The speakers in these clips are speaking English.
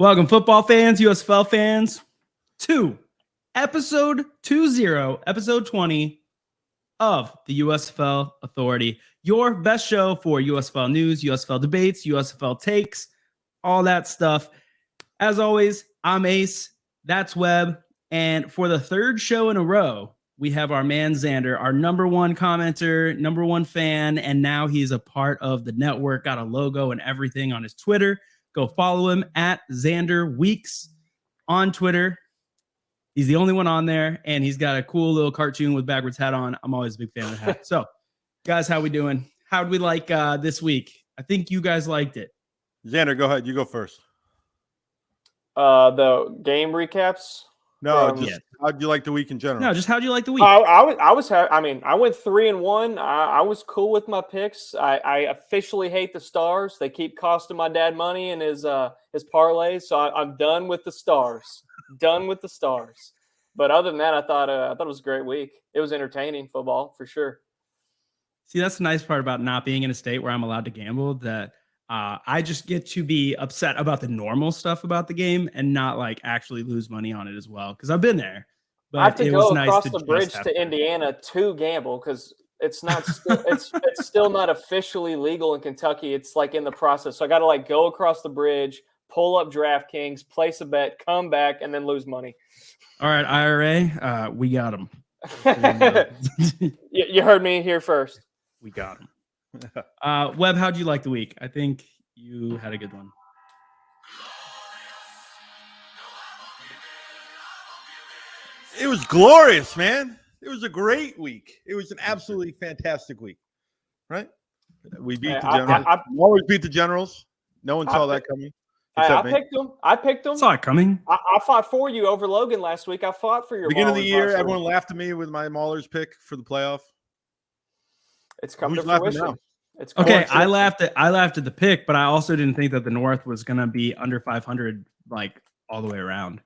Welcome, football fans, USFL fans, to episode 20 of the USFL Authority, your best show for USFL news, USFL debates, USFL takes, all that stuff. As always, I'm Ace, that's Webb, and for the third show in a row, we have our man Zander, our number one commenter, number one fan, and now he's a part of the network, got a logo and everything on his Twitter. Go follow him at Zander Weeks on Twitter. He's the only one on there, and he's got a cool little cartoon with backwards hat on. I'm always a big fan of the hat. So, guys, how we doing? How'd we like this week? I think you guys liked it. Zander, go ahead. You go first. The game recaps. No, how'd you like the week in general? No, just how'd you like the week? I went 3-1. I was cool with my picks. I officially hate the Stars. They keep costing my dad money in his parlays. So I'm done with the Stars. Done with the Stars. But other than that, I thought it was a great week. It was entertaining football for sure. See, that's the nice part about not being in a state where I'm allowed to gamble, that I just get to be upset about the normal stuff about the game and not like actually lose money on it as well. Because I've been there. But I have to go across nice the bridge to Indiana to gamble because it's not it's still not officially legal in Kentucky. It's like in the process. So I got to like go across the bridge, pull up DraftKings, place a bet, come back, and then lose money. All right, IRA, we got them. You heard me here first. We got him. Webb, how'd you like the week? I think you had a good one. It was glorious, man. It was a great week. It was an absolutely fantastic week, right? We beat the Generals. We always beat the Generals. No one saw that coming. I picked them. Saw it coming. I fought for you over Logan last week. I fought for your beginning of the year. Everyone laughed at me with my maulers pick for the playoff. It's come to fruition. It's okay. I laughed at the pick, but I also didn't think that the North was going to be under 500, like all the way around.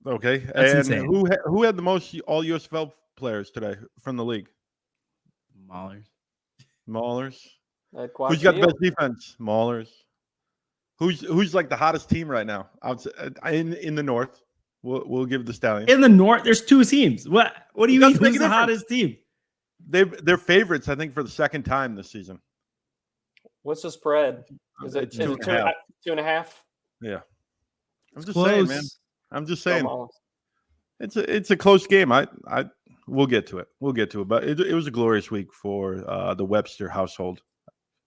Okay, that's and insane. Who had the most all USFL players today from the league? Maulers. Who's got the best defense? Maulers. Who's like the hottest team right now? In the North, we'll give the Stallions. In the North, there's two teams. What do you mean? Who's the hottest team? They're favorites, I think, for the second time this season. What's the spread? Is it 2.5? Yeah, I'm just saying, man. I'm just saying. It's a close game. We'll get to it. But it was a glorious week for the Webster household.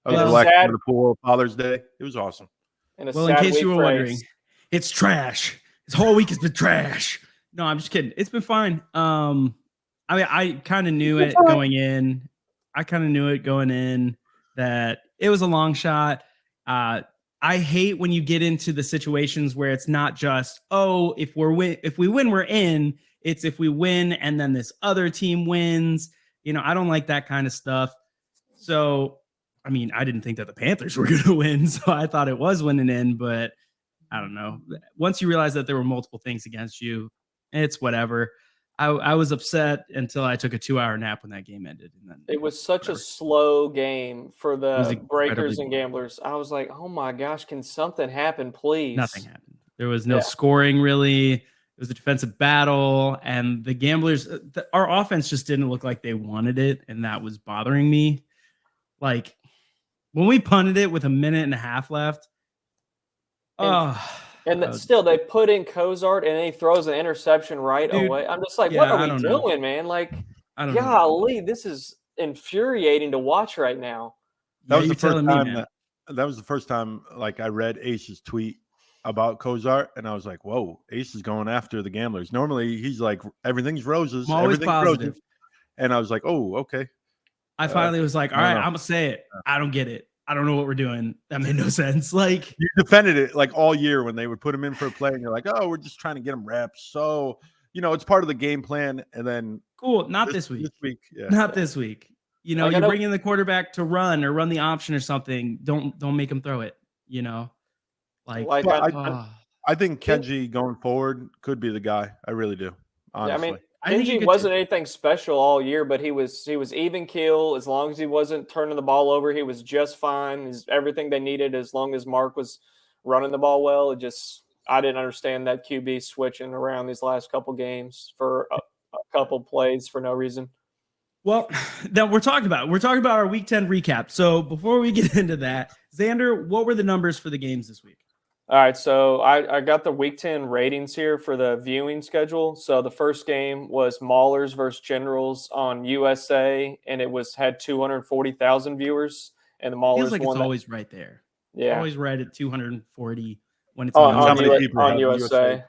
I was relaxing in the pool Father's Day. It was awesome. In case you were wondering, it's trash. This whole week has been trash. No, I'm just kidding. It's been fine. I kind of knew it going in. That it was a long shot. I hate when you get into the situations where it's not just, if we win, we're in. It's if we win and then this other team wins. I don't like that kind of stuff. So, I mean, I didn't think that the Panthers were going to win, so I thought it was winning in, but I don't know. Once you realize that there were multiple things against you, it's whatever. I was upset until I took a 2-hour nap when that game ended. And then it was such a slow game for the breakers and gamblers. I was like, oh my gosh, can something happen, please? Nothing happened. There was no scoring, really. It was a defensive battle, and the gamblers, our offense just didn't look like they wanted it, and that was bothering me. Like, when we punted it with a minute and a half left, still, they put in Cozart and then he throws an interception right away. I'm just like, what are we doing, man? Like, golly, this is infuriating to watch right now. That was the first time. That was the first time, like, I read Ace's tweet about Cozart, and I was like, whoa, Ace is going after the gamblers. Normally, he's like, everything's roses. I'm always positive. Roses. And I was like, oh, okay. I finally was like, all right, I'm going to say it. I don't get it. I don't know what we're doing. That made no sense. Like, you defended it like all year when they would put him in for a play, and you're like, oh, we're just trying to get him reps. So, it's part of the game plan. And then cool, not this week. This week. You bring in the quarterback to run or run the option or something. Don't make him throw it. I think Kenji going forward could be the guy. I really do. Honestly. Yeah, Kenji wasn't anything special all year, but he was even keel. As long as he wasn't turning the ball over, he was just fine. Everything they needed, as long as Mark was running the ball well. I didn't understand that QB switching around these last couple games for a couple plays for no reason. Well, then we're talking about our Week 10 recap. So before we get into that, Zander, what were the numbers for the games this week? All right, so I got the Week 10 ratings here for the viewing schedule. So the first game was Maulers versus Generals on USA, and it had 240,000 viewers. And the Maulers feels like won. It's always right there. Yeah, always right at 240 when it's on USA.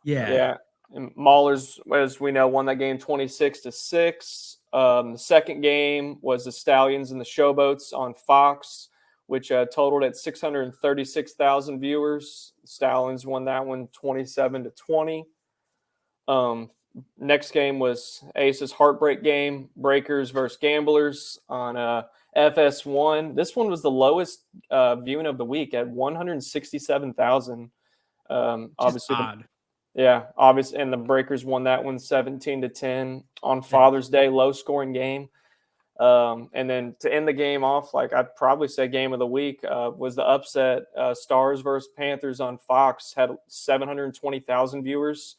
Yeah. And Maulers, as we know, won that game 26-6. The second game was the Stallions and the Showboats on Fox, which totaled at 636,000 viewers. The Stallions won that one 27-20. Next game was Ace's Heartbreak game, Breakers versus Gamblers on FS1. This one was the lowest viewing of the week at 167,000. Obviously, odd. Obviously, and the Breakers won that one 17-10 on Father's Day, low scoring game. And then to end the game off, I'd probably say game of the week was the upset. Stars versus Panthers on Fox had 720,000 viewers.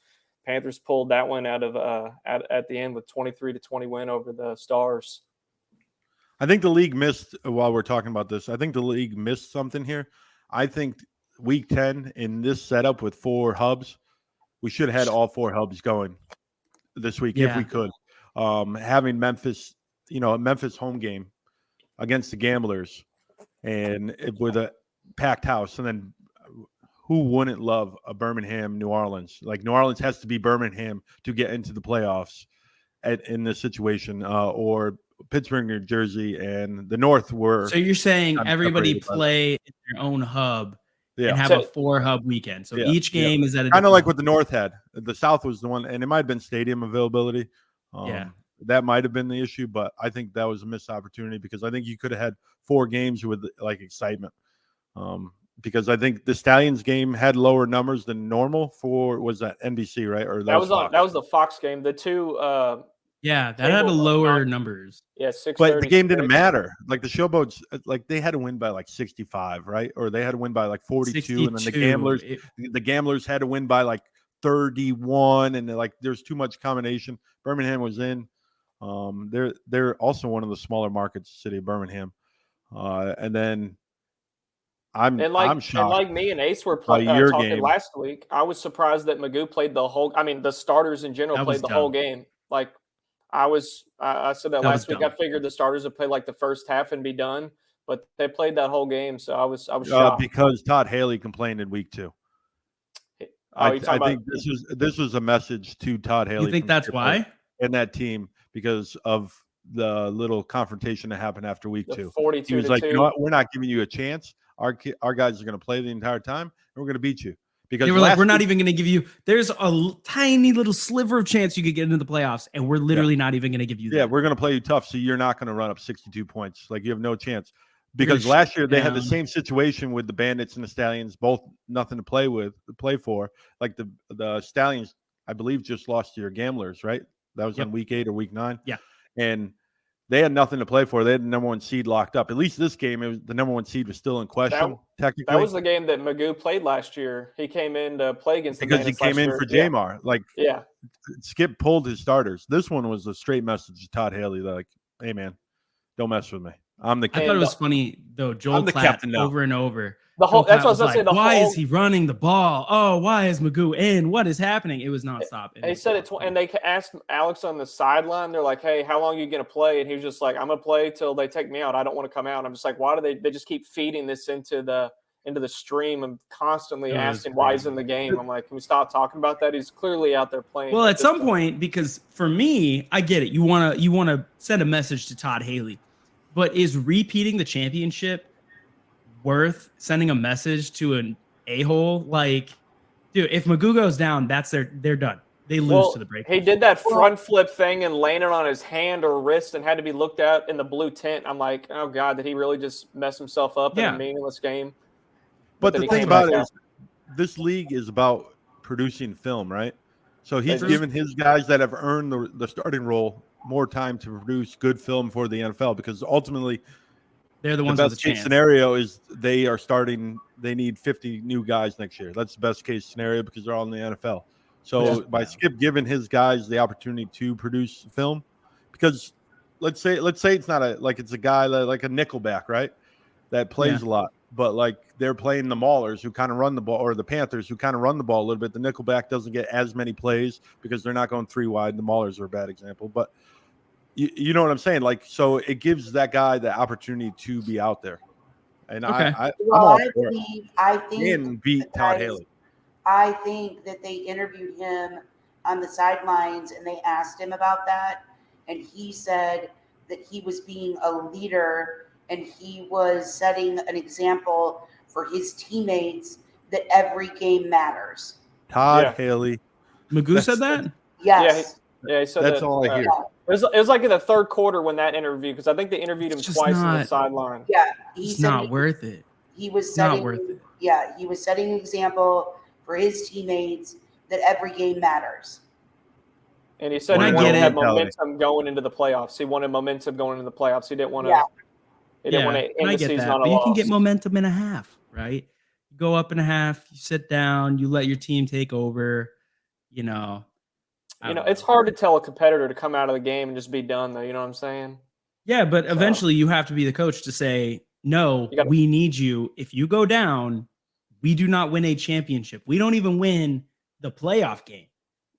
Panthers pulled that one out of at the end with 23-20 win over the Stars. I think the league missed, while we're talking about this, I think the league missed something here. I think Week 10 in this setup with 4 hubs, we should have had all 4 hubs going this week if we could. Having Memphis, a Memphis home game against the Gamblers and with a packed house, and then who wouldn't love a Birmingham, New Orleans? Like New Orleans has to be Birmingham to get into the playoffs in this situation, or Pittsburgh, New Jersey, and the North were. So you're saying everybody play in their own hub and have a 4-hub weekend. So each game is at a kind of like what the North had. The South was the one, and it might have been stadium availability. That might have been the issue, but I think that was a missed opportunity because I think you could have had 4 games with excitement. Because I think the Stallions game had lower numbers than normal was that NBC, right? Or that was the Fox game. The two that had lower numbers. Yeah, 6:30. But the game didn't matter. Like the Showboats, they had to win by 65, right? Or they had to win by 42, 62. And then the Gamblers had to win by 31, and there's too much combination. Birmingham was in. They're also one of the smaller markets, city of Birmingham, and then. I'm shocked. And like me and Ace were talking last week, I was surprised that Magoo played the whole. I mean, the starters in general played the whole game. I said that last week. I figured the starters would play the first half and be done, but they played that whole game. So I was shocked because Todd Haley complained in week 2. I think this was a message to Todd Haley. You think that's why? And that team, because of the little confrontation that happened after week 2. 42. He was like, we're not giving you a chance. Our guys are going to play the entire time, and we're going to beat you. Because we're not even going to give you. There's a tiny little sliver of chance you could get into the playoffs, and we're literally not even going to give you that. Yeah, we're going to play you tough, so you're not going to run up 62 points. You have no chance. Because last year they had the same situation with the Bandits and the Stallions, both nothing to play for. The Stallions, I believe, just lost to your Gamblers, right? That was on week 8 or week 9. Yeah, and they had nothing to play for. They had the number 1 seed locked up. At least this game, the number 1 seed was still in question. Technically, that was the game that Magoo played last year. He came in to play against the because he came in for Jamar. Skip pulled his starters. This one was a straight message to Todd Haley, hey man, don't mess with me. I'm the. I thought it was funny though. Joel clapped over and over. That's what I was saying. Why is he running the ball? Oh, why is Magoo in? What is happening? It was nonstop. And he said it, and they asked Alex on the sideline. They're like, "Hey, how long are you going to play?" And he was just like, "I'm going to play till they take me out. I don't want to come out." And I'm just like, "Why do they just keep feeding this into the stream and constantly asking why he's in the game?" I'm like, "Can we stop talking about that? He's clearly out there playing." Well, at some point, because for me, I get it. You wanna send a message to Todd Haley, but is repeating the championship worth sending a message to an a-hole? Dude, if Magoo goes down, they're done. They lose to the break. He did that front flip thing and landed on his hand or wrist and had to be looked at in the blue tent. I'm like, oh God, did he really just mess himself up in a meaningless game? But the thing about it is, this league is about producing film, right? So he's given his guys that have earned the starting role more time to produce good film for the NFL, because ultimately They're the ones with best a case chance. scenario is they need 50 new guys next year. That's the best case scenario because they're all in the NFL. So by Skip giving his guys the opportunity to produce film, because let's say it's not it's a guy like a nickelback, right? That plays a lot, but like they're playing the maulers who kind of run the ball, or the Panthers who kind of run the ball a little bit. The nickelback doesn't get as many plays because they're not going 3 wide. The maulers are a bad example, but you know what I'm saying? Like, so it gives that guy the opportunity to be out there. And I'm all for it. I think and beat Todd Haley. I think that they interviewed him on the sidelines and they asked him about that. And he said that he was being a leader and he was setting an example for his teammates that every game matters. Todd Haley. Magoo said that? Yes. Yeah, he said that's that, all I hear. It was like in the third quarter when that interview, because I think they interviewed him twice on the sideline. Yeah, it's not worth it. He was setting, not worth it. Yeah, he was setting an example for his teammates that every game matters. And he said he wanted to have momentum going into the playoffs. He wanted momentum going into the playoffs. He didn't want to. He didn't want to end the season on a loss. You can get momentum in a half, right? You go up in a half, you sit down, you let your team take over. It's hard to tell a competitor to come out of the game and just be done, though. You know what I'm saying? Yeah, but eventually you have to be the coach to say, no, we need you. If you go down, we do not win a championship. We don't even win the playoff game.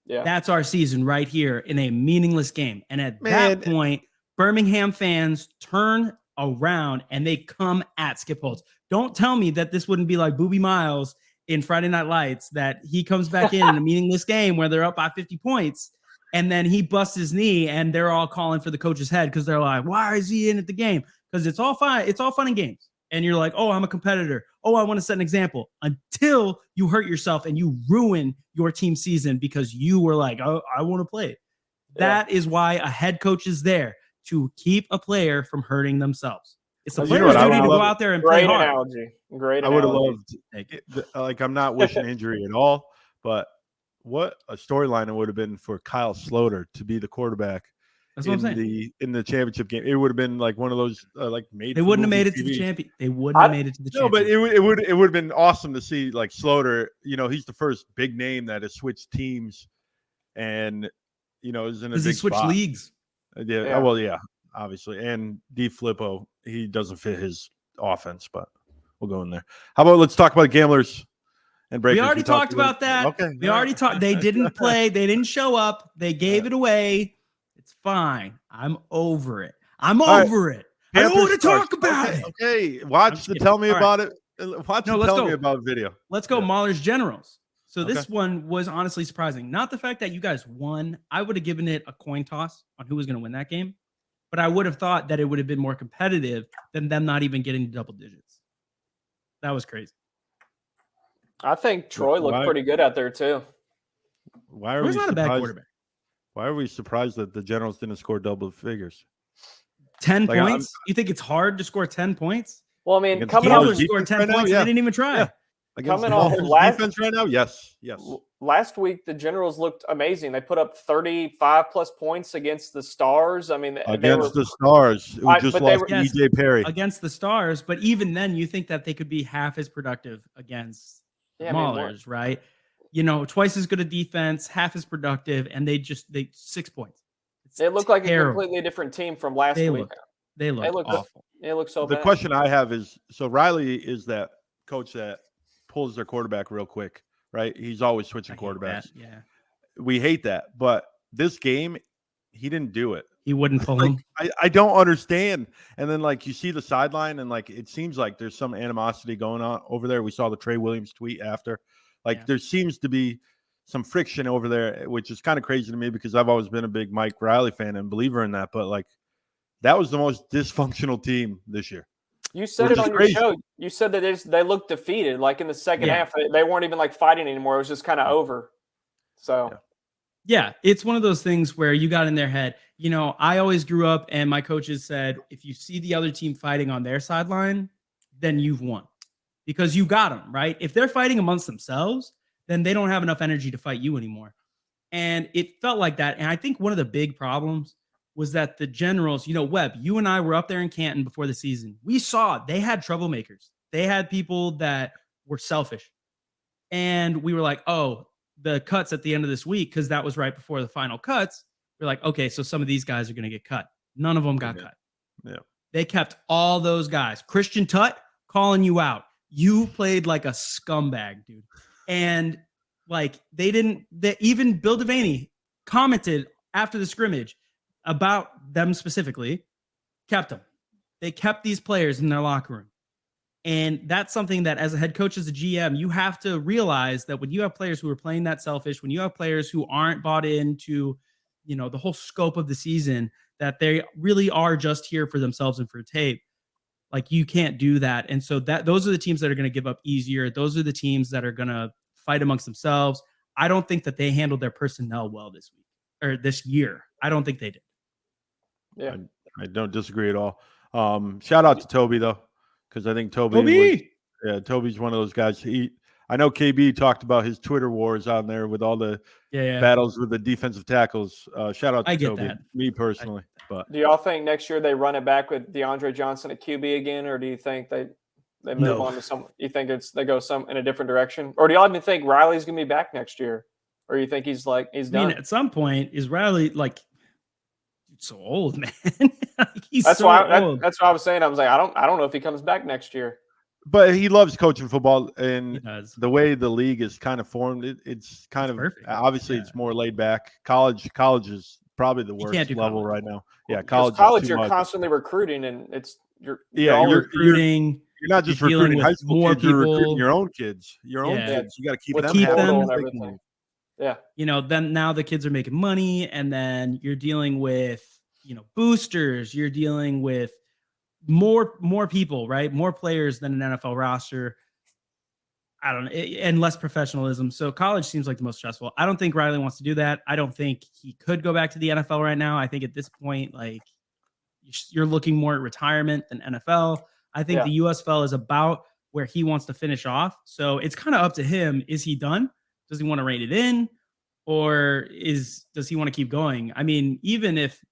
Yeah, that's our season right here in a meaningless game. And at that point, Birmingham fans turn around and they come at Skip Holtz. Don't tell me that this wouldn't be like Boobie Miles in Friday Night Lights, that he comes back in a meaningless game where they're up by 50 points and then he busts his knee and they're all calling for the coach's head because they're like, why is he in at the game? Because it's all fine. It's all fun and games. And you're like, oh, I'm a competitor. Oh, I want to set an example, until you hurt yourself and you ruin your team season because you were like, oh, I want to play. That is why a head coach is there, to keep a player from hurting themselves. It's the player's duty to go out there and play hard. Great analogy. I would have loved, like, I'm not wishing injury at all, but what a storyline it would have been for Kyle Sloter to be the quarterback. That's what I'm saying. In the championship game. It would have been like one of those They wouldn't have made it to the champion. They wouldn't have made it to the championship. No, but it would have been awesome to see, like, Sloter. He's the first big name that has switched teams, and is in a big he switched spot. Leagues. Yeah. Well, yeah, obviously. And D Flippo, he doesn't fit his offense, but we'll go in there. How about let's talk about gamblers and breakers? We already talked about that. Okay. We already talked. They didn't play. They didn't show up. They gave it away. It's fine. I'm over it. I don't want to talk about it. Okay. Tell me about it. Tell me about video. Let's go Maulers Generals. So this one was honestly surprising. Not the fact that you guys won. I would have given it a coin toss on who was going to win that game. But I would have thought that it would have been more competitive than them not even getting to double digits. That was crazy. I think Troy looked pretty good out there too. Why are we not a bad quarterback? Why are we surprised that the Generals didn't score double figures? 10 points? You think it's hard to score 10 points? Well, I mean, coming off scored 10 points, they didn't even try. Yeah. Coming off defense right now, yes. Last week, the Generals looked amazing. They put up 35+ points against the Stars. I mean, the Stars, who just lost EJ Perry. Against the Stars, but even then, you think that they could be half as productive against Maulers, right? Twice as good a defense, half as productive, and they 6 points. It looked like a completely different team from last week. They look awful. It looks so bad. The question I have is, so Riley is that coach that pulls their quarterback real quick, right? He's always switching quarterbacks. Yeah. We hate that. But this game, he didn't do it. He wouldn't pull him. I don't understand. And then, you see the sideline, and, it seems like there's some animosity going on over there. We saw the Trey Williams tweet after. There seems to be some friction over there, which is kind of crazy to me because I've always been a big Mike Riley fan and believer in that. But, that was the most dysfunctional team this year. You said it on your show. You said that they looked defeated. In the second half, they weren't even fighting anymore. It was just kind of over. So, yeah, it's one of those things where you got in their head. I always grew up and my coaches said, if you see the other team fighting on their sideline, then you've won because you got them, right? If they're fighting amongst themselves, then they don't have enough energy to fight you anymore. And it felt like that. And I think one of the big problems was that the Generals, Webb, you and I were up there in Canton before the season. We saw they had troublemakers. They had people that were selfish. And we were like, oh, the cuts at the end of this week, because that was right before the final cuts. We're like, okay, so some of these guys are going to get cut. None of them got cut. Yeah. They kept all those guys. Christian Tutt calling you out. You played like a scumbag, dude. And like even Bill Devaney commented after the scrimmage about them specifically, kept them. They kept these players in their locker room. And that's something that as a head coach, as a GM, you have to realize that when you have players who are playing that selfish, when you have players who aren't bought into, the whole scope of the season, that they really are just here for themselves and for tape. Like you can't do that. And so those are the teams that are going to give up easier. Those are the teams that are going to fight amongst themselves. I don't think that they handled their personnel well this week or this year. I don't think they did. Yeah. I don't disagree at all. Shout out to Toby though, because I think Toby's one of those guys. I know KB talked about his Twitter wars on there with all the battles with the defensive tackles. Shout out to Toby, me personally. But do y'all think next year they run it back with DeAndre Johnson at QB again, or do you think they move on to some? You think they go in a different direction, or do y'all even think Riley's gonna be back next year, or you think he's done? I mean, at some point, is Riley so old, man? That's why I was saying. I was like, I don't know if he comes back next year. But he loves coaching football, and the way the league is kind of formed, it's kind of perfect. Obviously it's more laid back. College is probably the worst level right now. Yeah, college you're constantly recruiting, and you're recruiting. You're not just recruiting high school kids, you're recruiting your own kids. Your own kids. You got to keep them and everything. Yeah. Then now the kids are making money, and then you're dealing with, boosters. You're dealing with more people, right? More players than an NFL roster. I don't know, and less professionalism. So college seems like the most stressful. I don't think Riley wants to do that. I don't think he could go back to the NFL right now. I think at this point, you're looking more at retirement than NFL. I think the USFL is about where he wants to finish off. So it's kind of up to him. Is he done? Does he want to rein it in? Or does he want to keep going? I mean, even if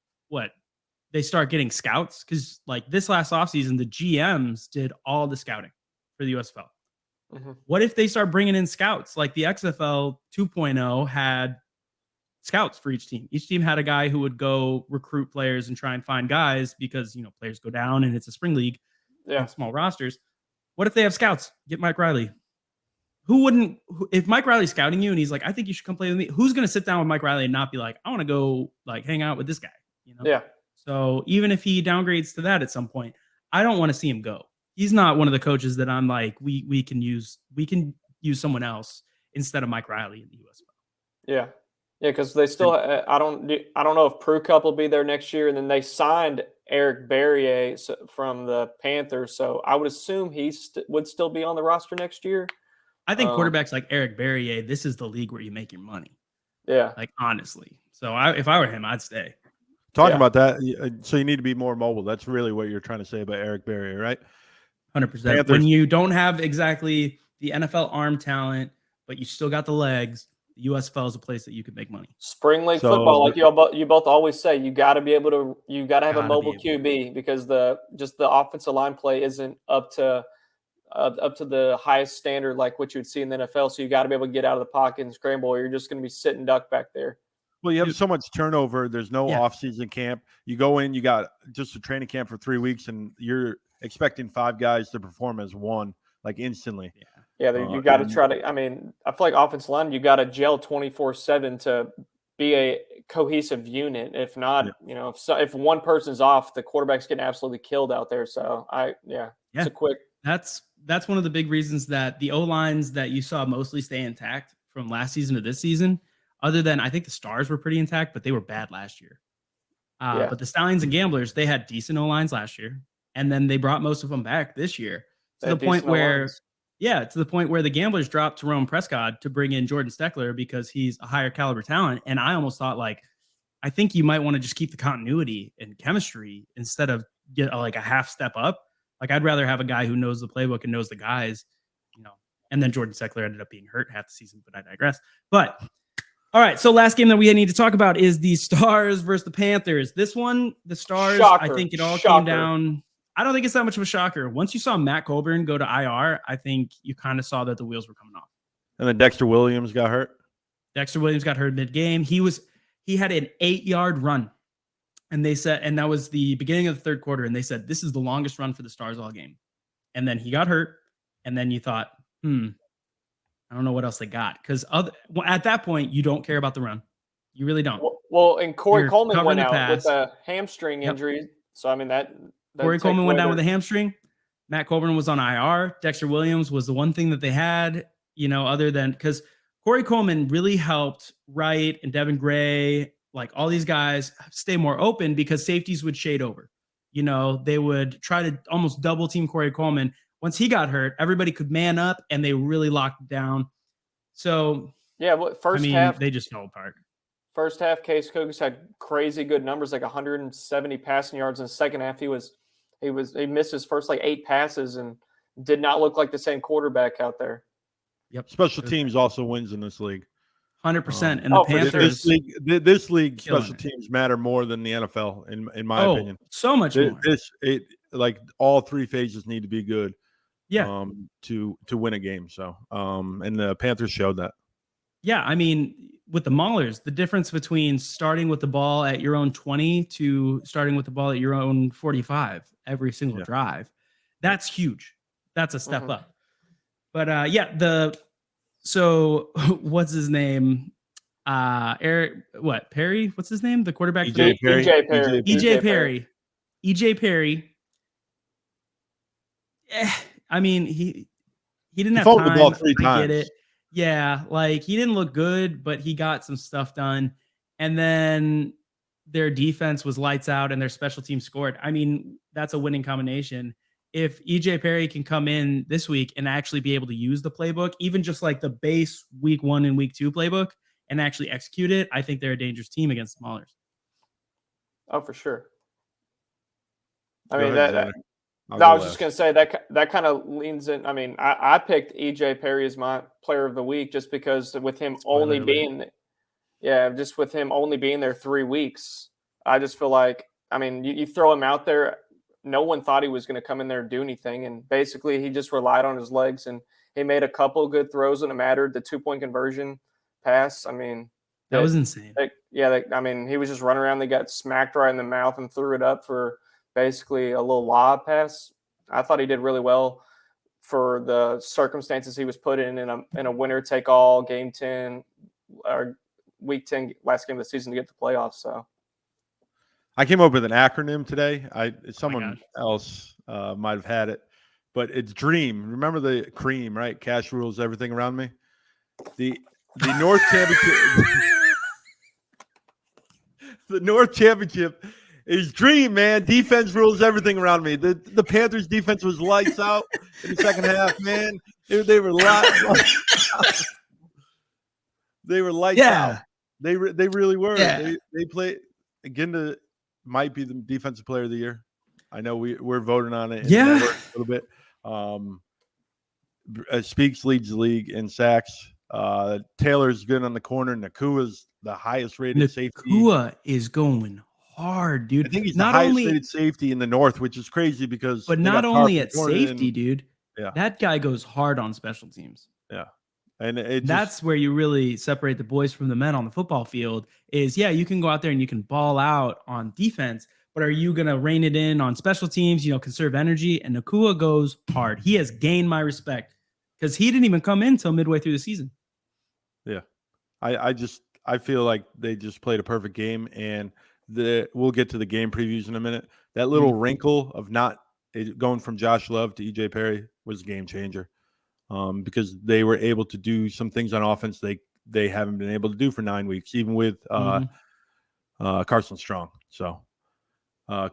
they start getting scouts, because this last offseason, the GMs did all the scouting for the USFL. Mm-hmm. What if they start bringing in scouts? Like the XFL 2.0 had scouts for each team. Each team had a guy who would go recruit players and try and find guys because, players go down and it's a spring league, small rosters. What if they have scouts? Get Mike Riley. If Mike Riley's scouting you and he's like, I think you should come play with me, who's going to sit down with Mike Riley and not be like, I want to go hang out with this guy? Yeah. So even if he downgrades to that at some point, I don't want to see him go. He's not one of the coaches that I'm like, we can use someone else instead of Mike Riley in the USFL. Yeah. Yeah. Cause they still, I don't know if Prue Cup will be there next year. And then they signed Eric Berrier from the Panthers. So I would assume he would still be on the roster next year. I think quarterbacks like Eric Berrier, this is the league where you make your money. Yeah. Honestly. So if I were him, I'd stay. Talking about that, so you need to be more mobile. That's really what you're trying to say about Eric Berrier, right? 100%. When you don't have exactly the NFL arm talent, but you still got the legs, the USFL is a place that you could make money. Spring league football, like you both always say, you got to have a mobile QB because the offensive line play isn't up to the highest standard like what you would see in the NFL. So you got to be able to get out of the pocket and scramble, or you're just going to be sitting duck back there. Well, you have so much turnover. There's no off-season camp. You go in, you got just a training camp for 3 weeks, and you're expecting 5 guys to perform as one, instantly. Yeah, you got to try to – I mean, I feel like offensive line, you got to gel 24/7 to be a cohesive unit. If not, if one person's off, the quarterback's getting absolutely killed out there. So, it's a quick – That's one of the big reasons that the O-lines that you saw mostly stay intact from last season to this season – other than I think the Stars were pretty intact, but they were bad last year. But the Stallions and Gamblers, they had decent O-lines last year. And then they brought most of them back this year to the point where the Gamblers dropped Tyrone Prescott to bring in Jordan Steckler because he's a higher caliber talent. And I almost thought I think you might want to just keep the continuity and chemistry instead of get a half step up. I'd rather have a guy who knows the playbook and knows the guys, and then Jordan Steckler ended up being hurt half the season, but I digress. But All right, so last game that we need to talk about is the Stars versus the Panthers. This one, the Stars, Shocker. I think it all came down. I don't think it's that much of a shocker. Once you saw Matt Colburn go to IR, I think you kind of saw that the wheels were coming off. And then Dexter Williams got hurt. Dexter Williams got hurt mid-game. He had an 8-yard run, and they said, and that was the beginning of the third quarter, and they said this is the longest run for the Stars all game. And then he got hurt, and then you thought, I don't know what else they got, because at that point you don't care about the run. You really don't. Well, and Corey Coleman went out pass with a hamstring injury. So I mean that Corey Coleman went down with a hamstring. Matt Colburn was on IR. Dexter Williams was the one thing that they had, other than because Corey Coleman really helped Wright and Devin Gray, like all these guys, stay more open because safeties would shade over. They would try to almost double team Corey Coleman. Once he got hurt, everybody could man up and they really locked it down. So first half they just fell apart. First half, Case Cougars had crazy good numbers, like 170 passing yards. In the second half, he missed his first 8 passes and did not look like the same quarterback out there. Yep. Special teams also wins in this league. 100%. And the Panthers, this league special teams matter more than the NFL, in my opinion. So much more. All 3 phases need to be good. Yeah. To win a game. So, and the Panthers showed that. Yeah, I mean, with the Maulers, the difference between starting with the ball at your own 20 to starting with the ball at your own 45 every single drive, that's huge. That's a step up. But so what's his name? Perry? What's his name? The quarterback? EJ Perry. EJ Perry. I mean, he didn't have time. The ball 3 times. I get it. Yeah, he didn't look good, but he got some stuff done. And then their defense was lights out and their special team scored. I mean, that's a winning combination. If EJ Perry can come in this week and actually be able to use the playbook, even just the base week 1 and week 2 playbook, and actually execute it, I think they're a dangerous team against the Maulers. Oh, for sure. I mean, I was just going to say that kind of leans in. I mean, I picked EJ Perry as my player of the week just because with him only being there 3 weeks, I just feel like, I mean, you throw him out there, no one thought he was going to come in there and do anything. And basically he just relied on his legs, and he made a couple of good throws when it mattered. The 2-point conversion pass. I mean, that was insane. I mean, he was just running around. They got smacked right in the mouth and threw it up for basically a little lob pass. I thought he did really well for the circumstances he was put in a winner take all game 10 or week 10 last game of the season to get the playoffs. So I came up with an acronym today. Someone else might have had it, but it's DREAM. Remember the cream, right? Cash rules everything around me. The North Championship. The North Championship is DREAM, man. Defense rules everything around me. The Panthers defense was lights out in the second half, man. They were lights out. They were lights out. They really were. Yeah. They played again. Might be the defensive player of the year. I know we're voting on it. Yeah, a little bit. Speaks leads the league in sacks. Taylor's good on the corner. Nakua's the highest rated safety. Nakua is going hard, dude. I think he's not the highest rated safety in the North, which is crazy because. But not only at safety, dude. Yeah, that guy goes hard on special teams. Yeah. And that's where you really separate the boys from the men on the football field is, you can go out there and you can ball out on defense, but are you going to rein it in on special teams, conserve energy? And Nakua goes hard. He has gained my respect because he didn't even come in until midway through the season. Yeah. I feel like they just played a perfect game, and we'll get to the game previews in a minute. That little wrinkle of not going from Josh Love to EJ Perry was a game changer. Because they were able to do some things on offense they haven't been able to do for 9 weeks, even with Carson Strong. So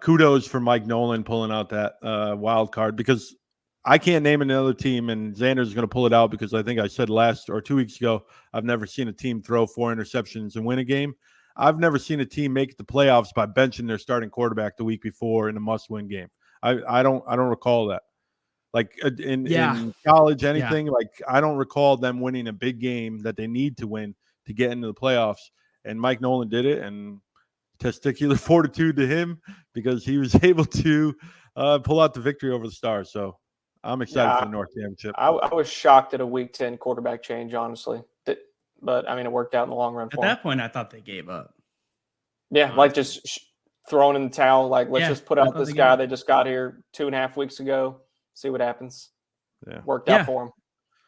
kudos for Mike Nolan pulling out that wild card, because I can't name another team, and Zander's going to pull it out because I think I said 2 weeks ago, I've never seen a team throw 4 interceptions and win a game. I've never seen a team make the playoffs by benching their starting quarterback the week before in a must-win game. I don't recall that. Like in college, anything, I don't recall them winning a big game that they need to win to get into the playoffs. And Mike Nolan did it, and testicular fortitude to him because he was able to pull out the victory over the Stars. So I'm excited for the North Championship. I was shocked at a Week 10 quarterback change, honestly. But, I mean, it worked out in the long run for At that point, I thought they gave up. Yeah, like just throwing in the towel. Like, let's just put out this guy that just got here 2.5 weeks ago, see what happens. Yeah. Worked out for him.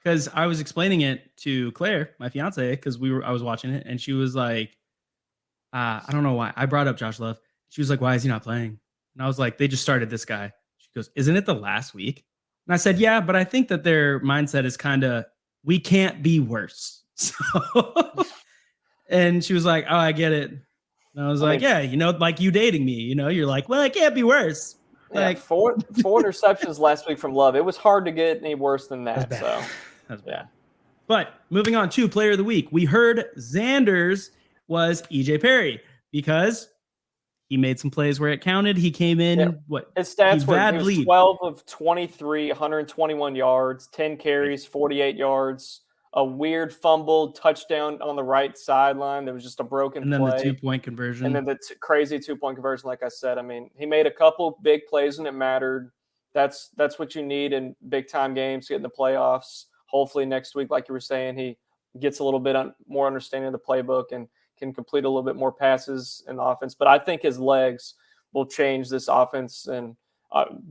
Because I was explaining it to Claire, my fiance, because I was watching it, and she was like, I don't know why. I brought up Josh Love. She was like, why is he not playing? And I was like, they just started this guy. She goes, isn't it the last week? And I said, yeah, but I think that their mindset is kind of, we can't be worse. So, and she was like, oh, I get it. And I was like, yeah, like you dating me, you're like, well, I can't be worse. Like four interceptions last week from Love. It was hard to get any worse than that. So that's bad. But moving on to player of the week, we heard Zander's was EJ Perry because he made some plays where it counted. He came in, his stats were he was 12 of 23, 121 yards, 10 carries, 48 yards, a weird fumble touchdown on the right sideline. There was just a broken play. And then the 2-point conversion. And then the crazy 2-point conversion, like I said. I mean, he made a couple big plays when it mattered. That's what you need in big-time games to get in the playoffs. Hopefully next week, like you were saying, he gets a little bit more understanding of the playbook and can complete a little bit more passes in the offense. But I think his legs will change this offense. And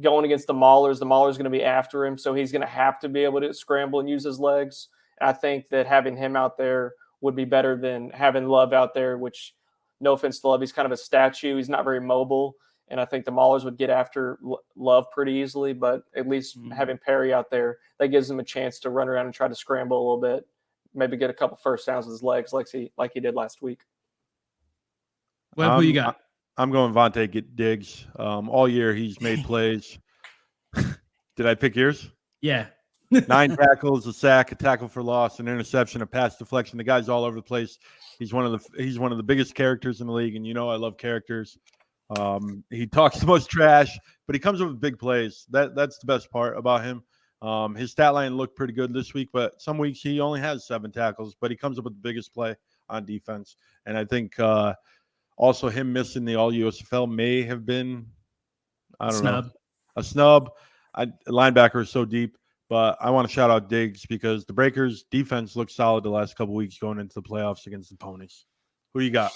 going against the Maulers going to be after him, so he's going to have to be able to scramble and use his legs. And I think that having him out there would be better than having Love out there, which, no offense to Love, he's kind of a statue. He's not very mobile. And I think the Maulers would get after Love pretty easily, but at least having Perry out there, that gives him a chance to run around and try to scramble a little bit, maybe get a couple first downs with his legs like he did last week. Well, who you got? I'm going Vontae Diggs. All year he's made plays. Did I pick yours? Yeah. 9 tackles, a sack, a tackle for loss, an interception, a pass deflection. The guy's all over the place. He's one of the biggest characters in the league, and I love characters. He talks the most trash, but he comes up with big plays. That's the best part about him. His stat line looked pretty good this week, but some weeks he only has 7 tackles, but he comes up with the biggest play on defense. And I think also him missing the All-USFL may have been, a snub. Linebacker is so deep, but I want to shout out Diggs because the Breakers' defense looked solid the last couple weeks going into the playoffs against the Ponies. Who you got?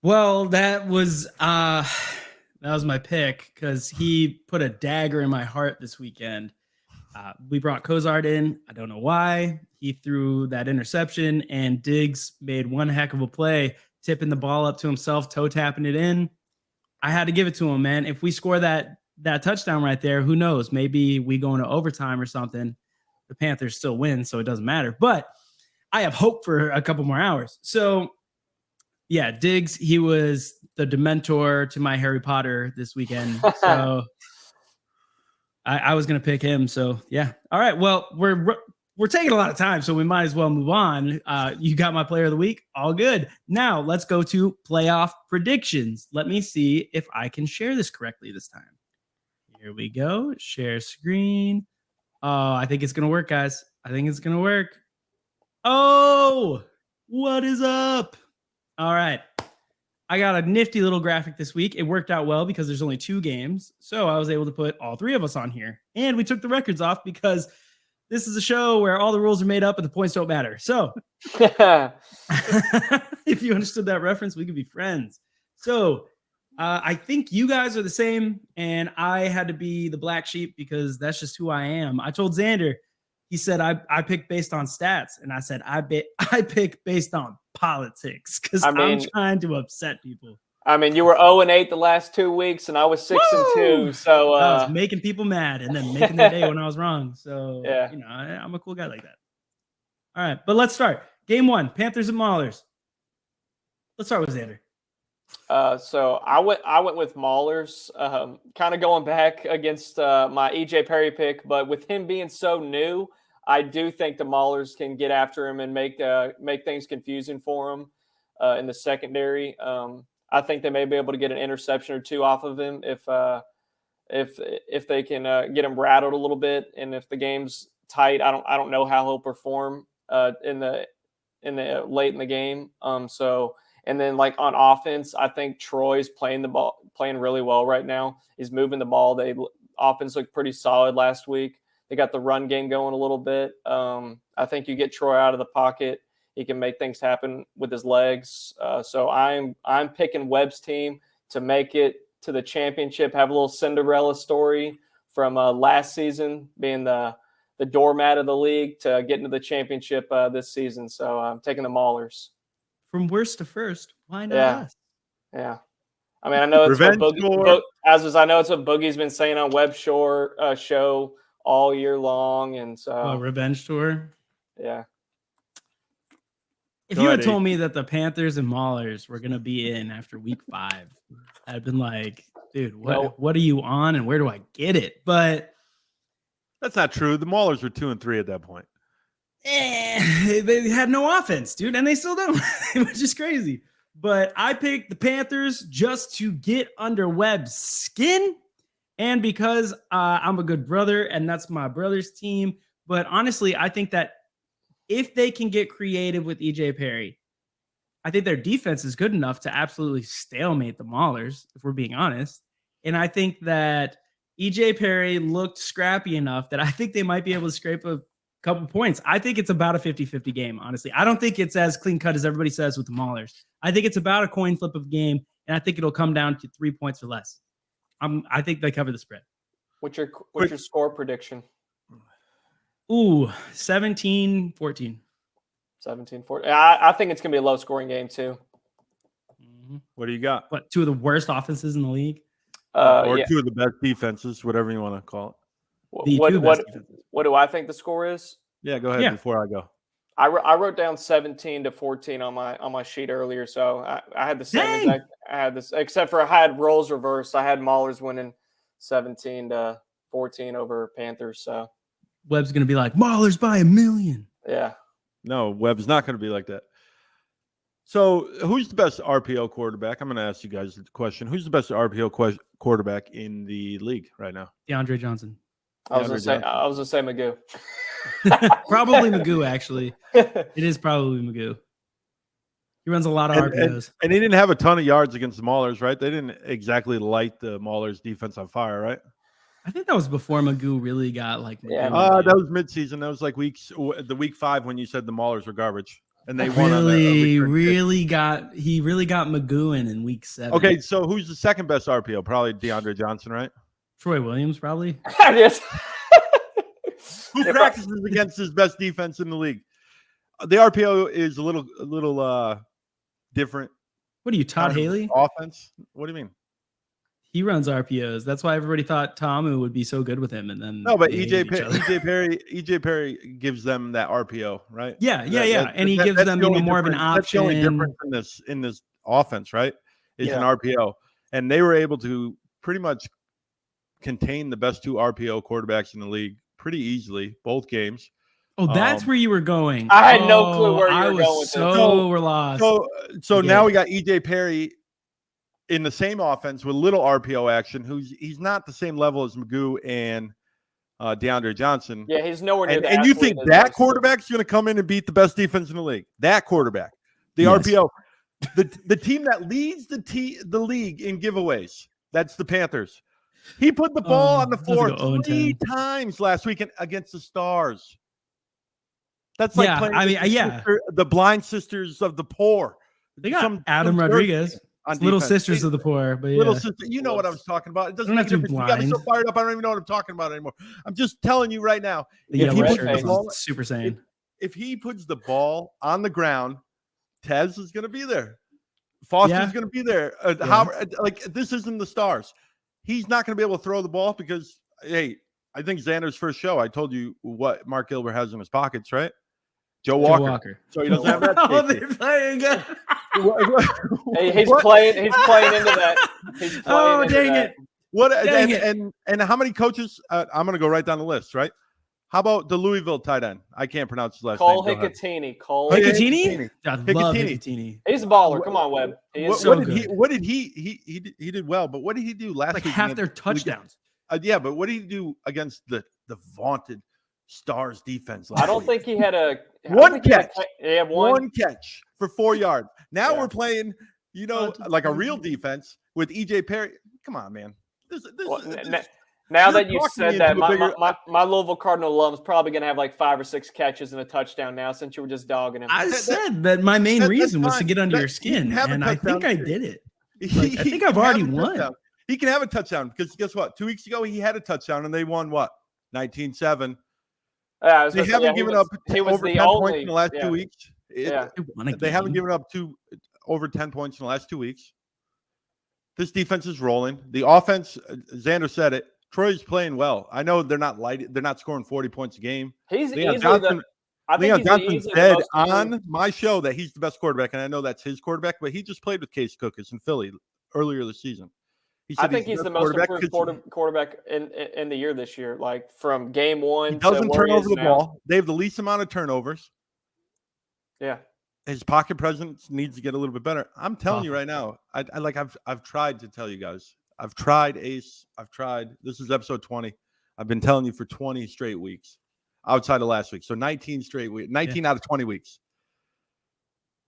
Well, that was my pick because he put a dagger in my heart this weekend. We brought Cozart in. I don't know why. He threw that interception, and Diggs made one heck of a play, tipping the ball up to himself, toe tapping it in. I had to give it to him, man. If we score that touchdown right there, who knows? Maybe we go into overtime or something. The Panthers still win, so it doesn't matter. But I have hope for a couple more hours. So, yeah, Diggs, he was the Dementor to my Harry Potter this weekend. So I was going to pick him. So, yeah. All right. Well, we're taking a lot of time, so we might as well move on. You got my player of the week. All good. Now let's go to playoff predictions. Let me see if I can share this correctly this time. Here we go. Share screen. Oh, I think it's going to work, guys. I think it's going to work. Oh, what is up? All right. I got a nifty little graphic this week. It worked out well because there's only 2 games. So I was able to put all 3 of us on here. And we took the records off because this is a show where all the rules are made up and the points don't matter. So if you understood that reference, we could be friends. So I think you guys are the same. And I had to be the black sheep because that's just who I am. I told Zander, he said, I pick based on stats. And I said, I pick based on politics because I'm trying to upset people. I mean, you were 0-8 the last 2 weeks, and I was 6-2. So I was making people mad and then making their day when I was wrong. So, yeah, I'm a cool guy like that. All right, but let's start. Game 1, Panthers and Maulers. Let's start with Zander. So I went with Maulers, kind of going back against my EJ Perry pick, but with him being so new, I do think the Maulers can get after him and make things confusing for him in the secondary. I think they may be able to get an interception or 2 off of him if they can get him rattled a little bit, and if the game's tight, I don't know how he'll perform in the late in the game. And then like on offense, I think Troy's playing really well right now. He's moving the ball. Offense looked pretty solid last week. They got the run game going a little bit. I think you get Troy out of the pocket, he can make things happen with his legs. So I'm picking Webb's team to make it to the championship, have a little Cinderella story from last season, being the doormat of the league, to get into the championship this season. So I'm taking the Maulers. From worst to first, why not us? Yeah. I mean, I know it's what I know it's what Boogie's been saying on Web show all year long, and so revenge tour. Yeah. If you had told me that the Panthers and Maulers were gonna be in after week 5, I'd been like, dude, what are you on, and where do I get it? But that's not true. The Maulers were 2-3 at that point. They had no offense, dude, and they still don't, which is crazy. But I picked the Panthers just to get under Webb's skin, and because I'm a good brother, and that's my brother's team. But honestly, I think that if they can get creative with EJ Perry, I think their defense is good enough to absolutely stalemate the Maulers, if we're being honest. And I think that EJ Perry looked scrappy enough that I think they might be able to scrape a couple points. I think it's about a 50-50 game, honestly. I don't think it's as clean cut as everybody says with the Maulers. I think it's about a coin flip of game, and I think it'll come down to 3 points or less. I think they cover the spread. What's your score prediction? Ooh, 17-14. 17-14. I think it's going to be a low-scoring game, too. Mm-hmm. What do you got? What, 2 of the worst offenses in the league? Or 2 of the best defenses, whatever you want to call it. What do I think the score is? Yeah, go ahead before I go. I wrote down 17-14 on my sheet earlier, so I had the same exact. I had this, except for I had roles reversed. I had Maulers winning 17-14 over Panthers. So Webb's gonna be like Maulers by 1,000,000. Yeah. No, Webb's not going to be like that. So, who's the best RPO quarterback? I'm going to ask you guys the question. Who's the best RPO quarterback in the league right now? DeAndre Johnson. I was gonna say Magoo. Probably Magoo, actually. It is probably Magoo. He runs a lot of RPOs. And he didn't have a ton of yards against the Maulers, right? They didn't exactly light the Maulers defense on fire, right? I think that was before Magoo really got like Magoo. Yeah, that was midseason. That was like week 5 when you said the Maulers were garbage. And they won he really got Magoo in week 7. Okay, so who's the second best RPO? Probably DeAndre Johnson, right? Troy Williams, probably. Yes. Who practices against his best defense in the league? The RPO is a little different. What are you, Todd Haley? Offense? What do you mean? He runs RPOs. That's why everybody thought Tamu would be so good with him. And then but EJ Perry gives them that RPO, right? Yeah. And he gives them more of an option. That's the only difference in this offense, right? Is an RPO, and they were able to pretty much contain the best 2 RPO quarterbacks in the league pretty easily, both games. Oh, that's where you were going. I had no clue where you were going with we're lost. So now we got EJ Perry in the same offense with little RPO action. He's not the same level as Magoo and DeAndre Johnson. Yeah, he's nowhere near that. And you think that quarterback's going to come in and beat the best defense in the league? That quarterback, RPO, the team that leads the league in giveaways. That's the Panthers. He put the ball on the floor 3 times last weekend against the Stars. That's like playing the blind sisters of the poor. They got Adam Rodriguez. Little sisters of the poor, but little sister. You know what I was talking about. It doesn't make a difference. You got me so fired up. I don't even know what I'm talking about anymore. I'm just telling you right now. Super sane. If he puts the ball on the ground, Tez is going to be there. Foster's going to be there. This isn't the Stars. He's not going to be able to throw the ball because, hey, I think Zander's first show, I told you what Mark Gilbert has in his pockets, right? Joe Walker. So he doesn't have that. They're playing again. He's playing into that. He's playing dang it. And how many coaches? I'm going to go right down the list, right? How about the Louisville tight end? I can't pronounce his last name. Hicatini. Hicatini? I love Hicatini. He's a baller. Come on, Webb. What did he did well, but what did he do last week? Half their touchdowns. But what did he do against the vaunted Stars defense. I don't think he had a one catch. He had one catch for 4 yards. Now we're playing, like a real defense with EJ Perry. Come on, man. Now that you said that, my Louisville Cardinal alum's probably going to have like 5 or 6 catches and a touchdown now since you were just dogging him. I said that my main reason was to get under your skin, and I think I did it. Like, I think I've already won. He can have a touchdown because guess what? 2 weeks ago, he had a touchdown, and they won what? 19-7. They haven't given up over 10 points in the last 2 weeks. They haven't given up over 10 points in the last 2 weeks. This defense is rolling. The offense, Zander said it. Troy's playing well. I know they're not scoring 40 points a game. Leon Johnson said on my show that he's the best quarterback, and I know that's his quarterback, but he just played with Case Cookis in Philly earlier this season. I think he's the most improved quarterback in the year this year. Like from game one, he doesn't turn over the ball. They have the least amount of turnovers. Yeah, his pocket presence needs to get a little bit better. I'm telling you right now. I've tried to tell you guys. I've tried, Ace. I've tried. This is episode 20. I've been telling you for 20 straight weeks, outside of last week. So 19 straight weeks. 19 out of 20 weeks.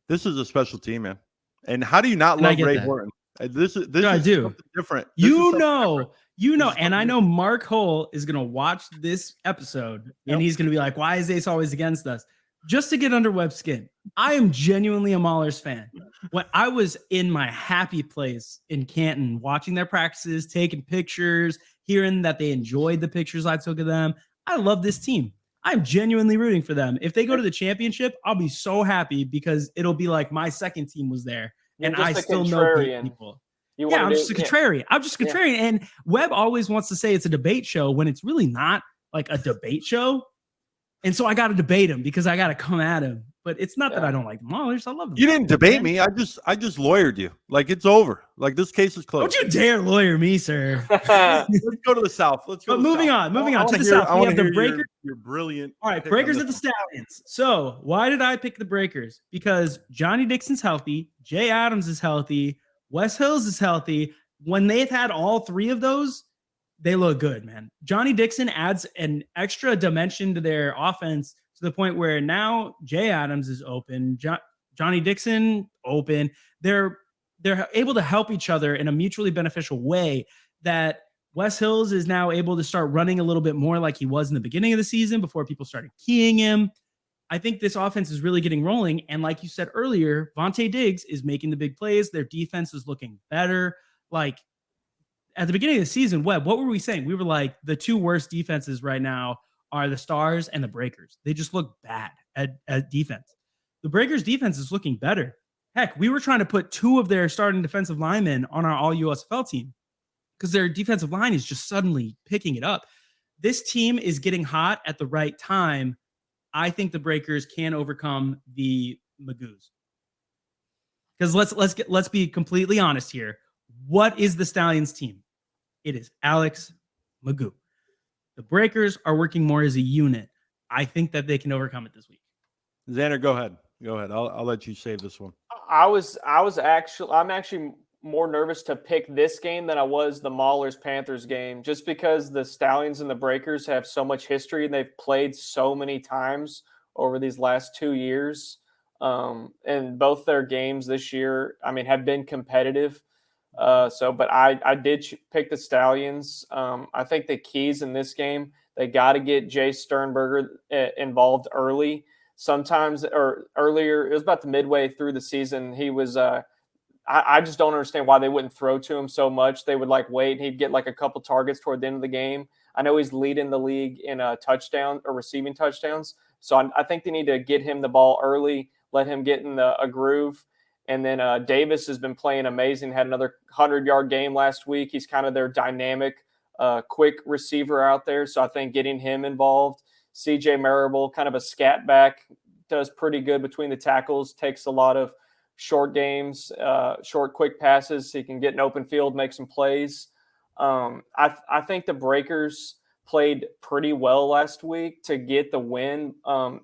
This is a special team, man. And how do you not love Ray Horton? This is different. And I know Mark Hull is going to watch this episode and he's going to be like, why is Ace always against us? Just to get under Webb's skin. I am genuinely a Maulers fan. When I was in my happy place in Canton, watching their practices, taking pictures, hearing that they enjoyed the pictures I took of them, I love this team. I'm genuinely rooting for them. If they go to the championship, I'll be so happy because it'll be like my second team was there. And I still know people. I'm just a contrarian. I'm just a contrarian. And Webb always wants to say it's a debate show when it's really not like a debate show. And so I got to debate him because I got to come at him. But it's not that I don't like the Maulers. I love them. You didn't debate me. I just lawyered you. Like it's over. Like this case is closed. Don't you dare lawyer me, sir. Let's go to the South. Moving on to the South. We have the Breakers. You're brilliant. All right, Breakers at the Stallions. So why did I pick the Breakers? Because Johnny Dixon's healthy. Jay Adams is healthy. Wes Hills is healthy. When they've had all three of those, they look good, man. Johnny Dixon adds an extra dimension to their offense to the point where now Jay Adams is open, Johnny Dixon open. They're able to help each other in a mutually beneficial way that Wes Hills is now able to start running a little bit more like he was in the beginning of the season before people started keying him. I think this offense is really getting rolling. And like you said earlier, Vontae Diggs is making the big plays. Their defense is looking better. Like, at the beginning of the season, Webb, what were we saying? We were like, the two worst defenses right now are the Stars and the Breakers. They just look bad at defense. The Breakers defense is looking better. Heck, we were trying to put 2 of their starting defensive linemen on our all USFL team because their defensive line is just suddenly picking it up. This team is getting hot at the right time. I think the Breakers can overcome the Magoos. Because let's be completely honest here. What is the Stallions team? It is Alex Magoo. The Breakers are working more as a unit. I think that they can overcome it this week. Zander, go ahead. I'll let you save this one. I'm actually more nervous to pick this game than I was the Maulers Panthers game, just because the Stallions and the Breakers have so much history and they've played so many times over these last 2 years. And both their games this year, have been competitive. But I did pick the Stallions. I think the keys in this game, they got to get Jay Sternberger involved early. Sometimes or earlier, it was about the midway through the season. He was, I just don't understand why they wouldn't throw to him so much. They would wait and he'd get a couple targets toward the end of the game. I know he's leading the league in touchdown or receiving touchdowns. So I think they need to get him the ball early, let him get in a groove. And then Davis has been playing amazing, had another 100-yard game last week. He's kind of their dynamic, quick receiver out there. So I think getting him involved. CJ Marable, kind of a scat back, does pretty good between the tackles, takes a lot of short games, short, quick passes. He can get an open field, make some plays. I think the Breakers played pretty well last week to get the win.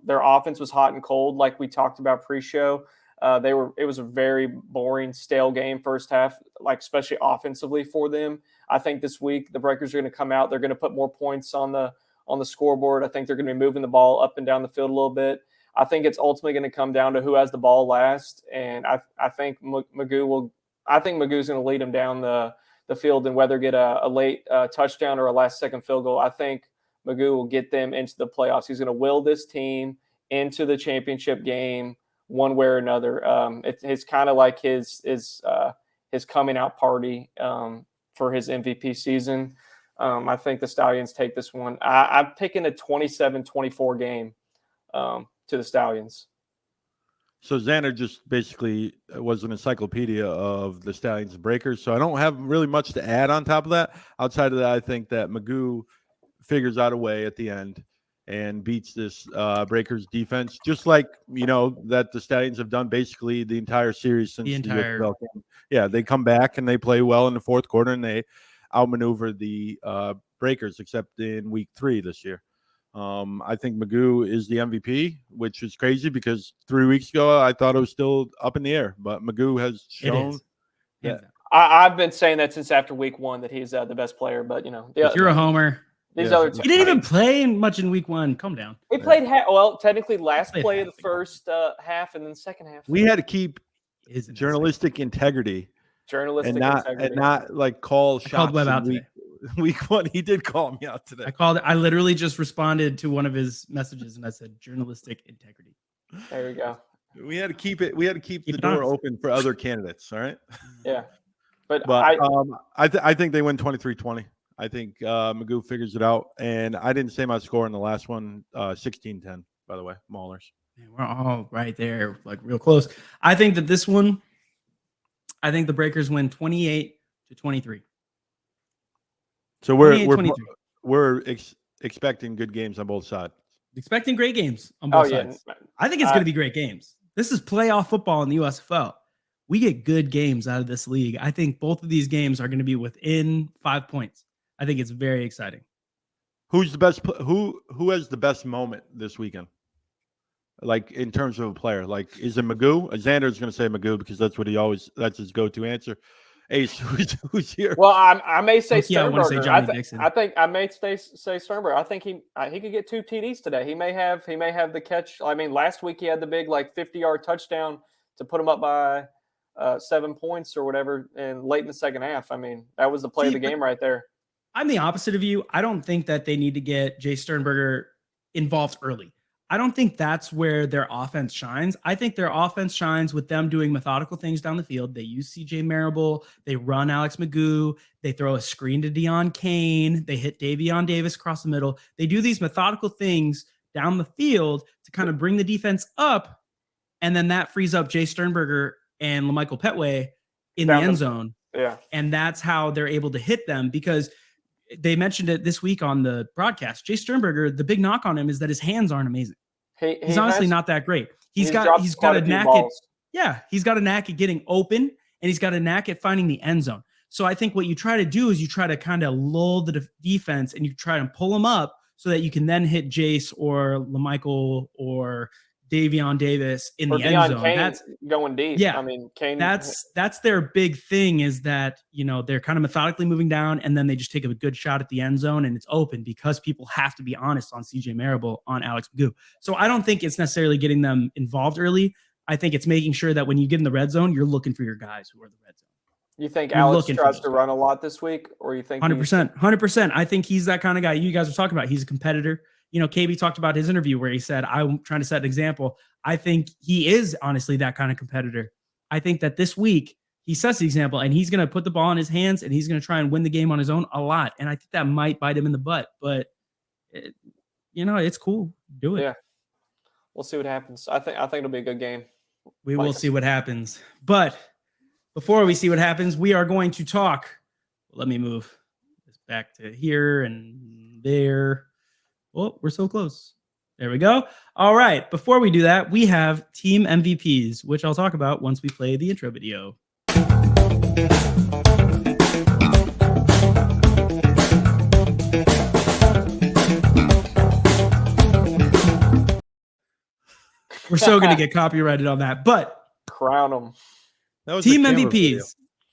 Their offense was hot and cold, like we talked about pre-show. It was a very boring, stale game first half, especially offensively for them. I think this week the Breakers are going to come out. They're going to put more points on the on the scoreboard. I think they're going to be moving the ball up and down the field a little bit. I think it's ultimately going to come down to who has the ball last, and I think Magoo's going to lead them down the field and whether get a late touchdown or a last-second field goal. I think Magoo will get them into the playoffs. He's going to will this team into the championship game one way or another. It's kind of like his coming out party for his MVP season. I think the Stallions take this one. I'm picking a 27-24 game to the Stallions. So Zander just basically was an encyclopedia of the Stallions and Breakers. So I don't have really much to add on top of that. Outside of that, I think that Magoo figures out a way at the end and beats this Breakers defense, just like, that the Stallions have done basically the entire series since the USFL game. Yeah, they come back and they play well in the fourth quarter and they outmaneuver the Breakers, except in week 3 this year. I think Magoo is the MVP, which is crazy because 3 weeks ago I thought it was still up in the air, but Magoo has shown. Yeah, I've been saying that since after week 1 that he's the best player, but you're a homer. These other he didn't even play much in week 1. Calm down. He played technically last play of the first half and then second half. We had to keep journalistic integrity. And not like call shots. I called Webb out today. Week 1, he did call me out today. I literally just responded to one of his messages and I said journalistic integrity. There you go. We had to keep it. We had to keep the door open for other candidates. All right. Yeah, but I think they win 23-20. I think Magoo figures it out, and I didn't say my score in the last one. 16-10, by the way, Maulers. Man, we're all right there, like real close. I think that this one. I think the Breakers win 28-23. So we're expecting good games on both sides. Expecting great games on both sides. I think it's going to be great games. This is playoff football in the USFL. We get good games out of this league. I think both of these games are going to be within 5 points. I think it's very exciting. Who's the best? Who has the best moment this weekend? Like in terms of a player, like is it Magoo? Xander's going to say Magoo because that's that's his go-to answer. Ace, who's here? Well, I may say Sternberger. I think I may say Sternberger. I think he could get 2 TDs today. He may have the catch. I mean, last week he had the big 50-yard touchdown to put him up by 7 points or whatever, and late in the second half. I mean, that was the play of the game right there. I'm the opposite of you. I don't think that they need to get Jay Sternberger involved early. I don't think that's where their offense shines. I think their offense shines with them doing methodical things down the field. They use CJ Marable. They run Alex Magoo. They throw a screen to Deon Kane. They hit Davion Davis across the middle. They do these methodical things down the field to kind of bring the defense up. And then that frees up Jay Sternberger and LaMichael Petway in the end zone. Yeah. And that's how they're able to hit them because they mentioned it this week on the broadcast. Jay Sternberger, the big knock on him is that his hands aren't amazing. He's honestly not that great. He's got a knack he's got a knack at getting open and he's got a knack at finding the end zone. So I think what you try to do is you try to kind of lull the defense and you try to pull them up so that you can then hit Jace or LaMichael or Davion Davis in the end zone. Kane that's going deep. Yeah, I mean, Kane. That's their big thing is that they're kind of methodically moving down and then they just take a good shot at the end zone and it's open because people have to be honest on CJ Marable, on Alex Magoo. So I don't think it's necessarily getting them involved early. I think it's making sure that when you get in the red zone, you're looking for your guys who are the red zone. You think Alex tries to run a lot this week, or you think 100%? I think he's that kind of guy you guys were talking about. He's a competitor. KB talked about his interview where he said, I'm trying to set an example. I think he is honestly that kind of competitor. I think that this week he sets the example and he's going to put the ball in his hands and he's going to try and win the game on his own a lot. And I think that might bite him in the butt, but it's cool. Do it. Yeah. We'll see what happens. I think it'll be a good game. We will see what happens. But before we see what happens, we are going to talk. Let me move this back to here and there. Oh, we're so close. There we go. All right. Before we do that, we have team MVPs, which I'll talk about once we play the intro video. We're so going to get copyrighted on that, but crown them. Team MVPs. Video.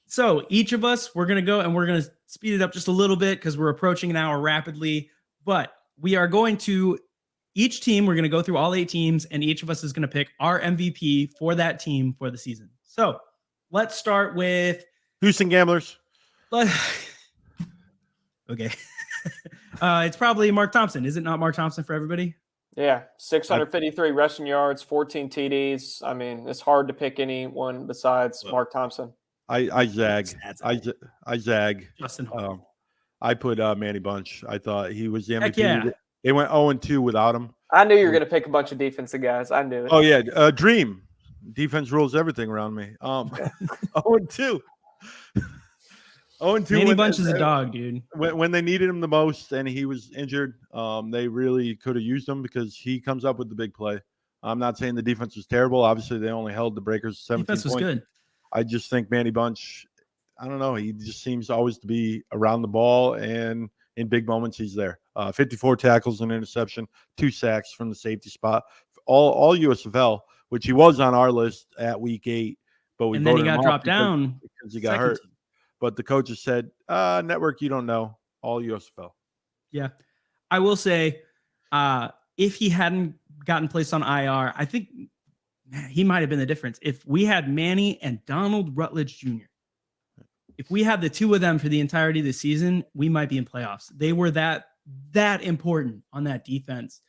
So each of us, we're going to go and we're going to speed it up just a little bit because we're approaching an hour rapidly, but we are going to each team. We're going to go through all 8 teams, and each of us is going to pick our MVP for that team for the season. So let's start with Houston Gamblers. Okay. It's probably Mark Thompson. Is it not Mark Thompson for everybody? Yeah, 653 rushing yards, 14 TDs. I mean, it's hard to pick anyone besides Mark Thompson. I zag. I zag. Justin. I put Manny Bunch. I thought he was the MVP. Heck yeah. They went 0-2 without him. I knew you were going to pick a bunch of defensive guys. I knew it. Oh yeah, Dream. Defense rules everything around me. 0-2. 0-2. Manny Bunch is a dog, dude. When they needed him the most and he was injured, they really could have used him because he comes up with the big play. I'm not saying the defense was terrible. Obviously, they only held the Breakers 17 defense was points. Good. I just think Manny Bunch, I don't know. He just seems always to be around the ball, and in big moments, he's there. 54 tackles and interception, 2 sacks from the safety spot. All USFL, which he was on our list at week 8, but and then he got dropped down because he got hurt. Team. But the coaches said, network, you don't know. All USFL. Yeah. I will say, if he hadn't gotten placed on IR, I think he might have been the difference. If we had Manny and Donald Rutledge Jr., if we had the 2 of them for the entirety of the season, we might be in playoffs. They were that important on that defense.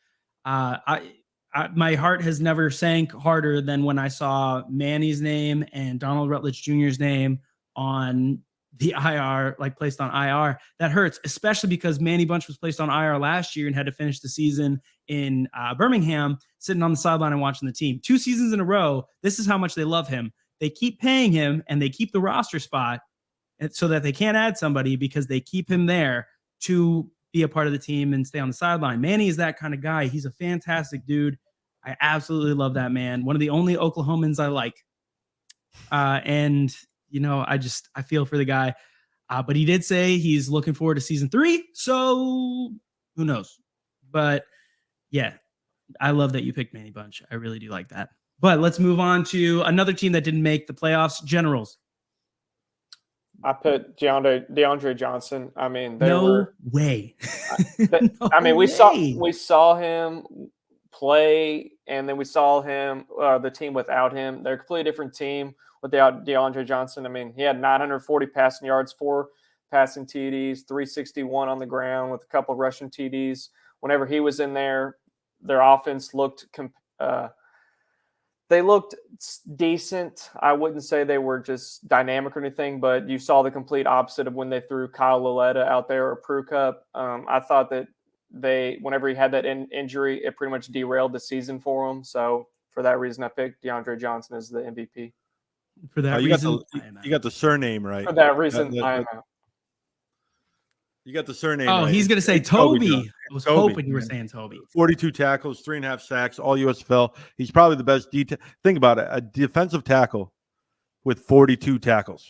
My heart has never sank harder than when I saw Manny's name and Donald Rutledge Jr.'s name on the IR, like placed on IR. That hurts, especially because Manny Bunch was placed on IR last year and had to finish the season in Birmingham, sitting on the sideline and watching the team. 2 seasons in a row, this is how much they love him. They keep paying him and they keep the roster spot so that they can't add somebody because they keep him there to be a part of the team and stay on the sideline. Manny is that kind of guy. He's a fantastic dude. I absolutely love that man. One of the only Oklahomans I like. And you know, I feel for the guy, but he did say he's looking forward to season 3. So who knows? But yeah, I love that you picked Manny Bunch. I really do like that. But let's move on to another team that didn't make the playoffs, Generals. I put DeAndre Johnson. I mean, no way. I mean, we saw him play, and then we saw him the team without him. They're a completely different team without DeAndre Johnson. I mean, he had 940 passing yards, 4 passing TDs, 361 on the ground with a couple of rushing TDs. Whenever he was in there, their offense looked they looked decent. I wouldn't say they were just dynamic or anything, but you saw the complete opposite of when they threw Kyle Laletta out there or Prue Cup. I thought that whenever he had that injury, it pretty much derailed the season for him. So for that reason, I picked DeAndre Johnson as the MVP. For that reason, you got the surname right. For that reason, I am out. You got the surname. Oh, right. he's going to say Toby. I was hoping you were saying Toby. 42 tackles, 3.5 sacks, all USFL. He's probably the best Think about it. A defensive tackle with 42 tackles.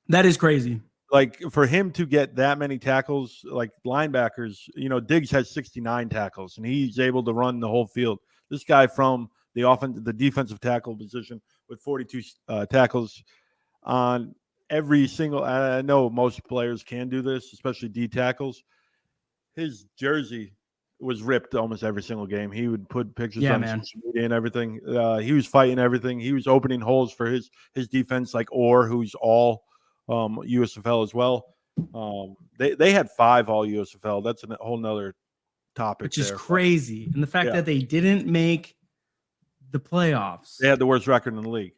That is crazy. Like, for him to get that many tackles, like linebackers, you know, Diggs has 69 tackles, and he's able to run the whole field. This guy from the defensive tackle position with 42 tackles on every single. I know most players can do this, especially D tackles. His jersey was ripped almost every single game. He would put pictures on social media and everything. He was fighting everything. He was opening holes for his defense, like Orr, who's all USFL as well. They had 5 all USFL. That's a whole nother topic. Which is crazy. And the fact that they didn't make the playoffs. They had the worst record in the league.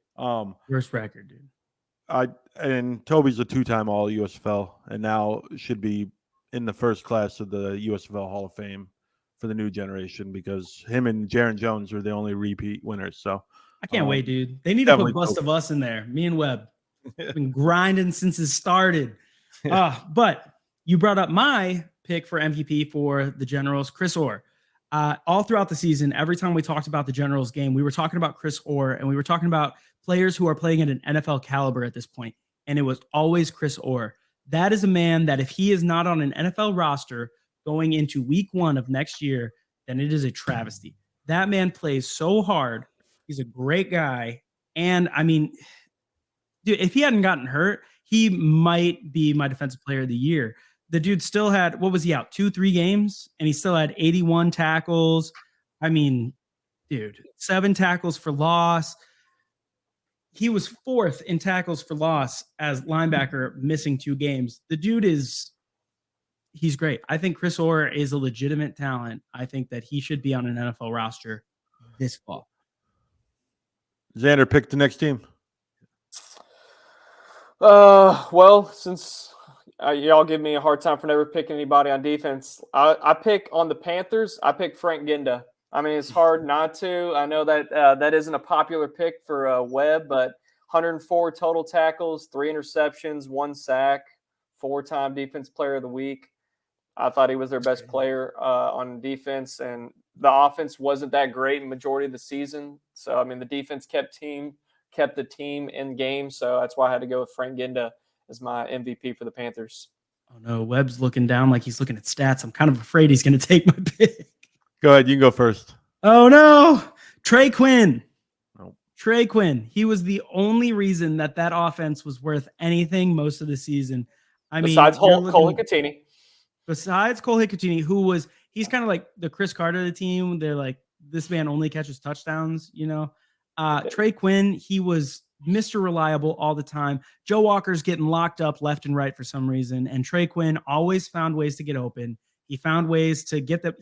Worst record, dude. And Toby's a 2-time all USFL and now should be in the first class of the USFL Hall of Fame for the new generation because him and Jaron Jones were the only repeat winners. So I can't wait, dude. They need to put Bust of Us in there. Me and Webb. Been grinding since it started. But you brought up my pick for MVP for the Generals, Chris Orr. All throughout the season, every time we talked about the Generals game, we were talking about Chris Orr and we were talking about players who are playing at an NFL caliber at this point. And it was always Chris Orr. That is a man that if he is not on an NFL roster going into week 1 of next year, then it is a travesty. That man plays so hard. He's a great guy. And I mean, dude, if he hadn't gotten hurt, he might be my defensive player of the year. the dude still had, what was he out? 2-3 games, and he still had 81 tackles. I mean, dude, 7 tackles for loss. He was 4th in tackles for loss as linebacker, missing 2 games. The dude he's great. I think Chris Orr is a legitimate talent. I think that he should be on an NFL roster this fall. Zander, pick the next team. Well, since y'all give me a hard time for never picking anybody on defense, I pick on the Panthers. I pick Frank Ginda. I mean, it's hard not to. I know that that isn't a popular pick for Webb, but 104 total tackles, 3 interceptions, 1 sack, 4-time Defense Player of the Week. I thought he was their best player on defense, and the offense wasn't that great in the majority of the season. So, I mean, the defense kept the team in game. So that's why I had to go with Frank Ginda as my MVP for the Panthers. Oh no, Webb's looking down like he's looking at stats. I'm kind of afraid he's going to take my pick. Go ahead. You can go first. Oh no, Trey Quinn. Oh. Trey Quinn. He was the only reason that offense was worth anything most of the season. Besides Cole Hicatini. Besides Cole Hicatini, he's kind of like the Chris Carter of the team. They're like, this man only catches touchdowns, you know. Trey Quinn, he was Mr. Reliable all the time. Joe Walker's getting locked up left and right for some reason, and Trey Quinn always found ways to get open. He found ways to get them.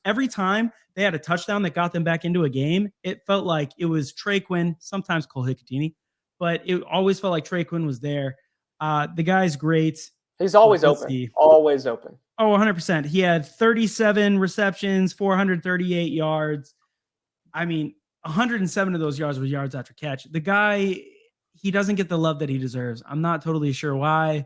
Every time they had a touchdown that got them back into a game, it felt like it was Trey Quinn, sometimes Cole Hicatini, but it always felt like Trey Quinn was there. The guy's great. He's always open. Always open. Oh, 100%. He had 37 receptions, 438 yards. I mean, 107 of those yards were yards after catch. The guy, he doesn't get the love that he deserves. I'm not totally sure why.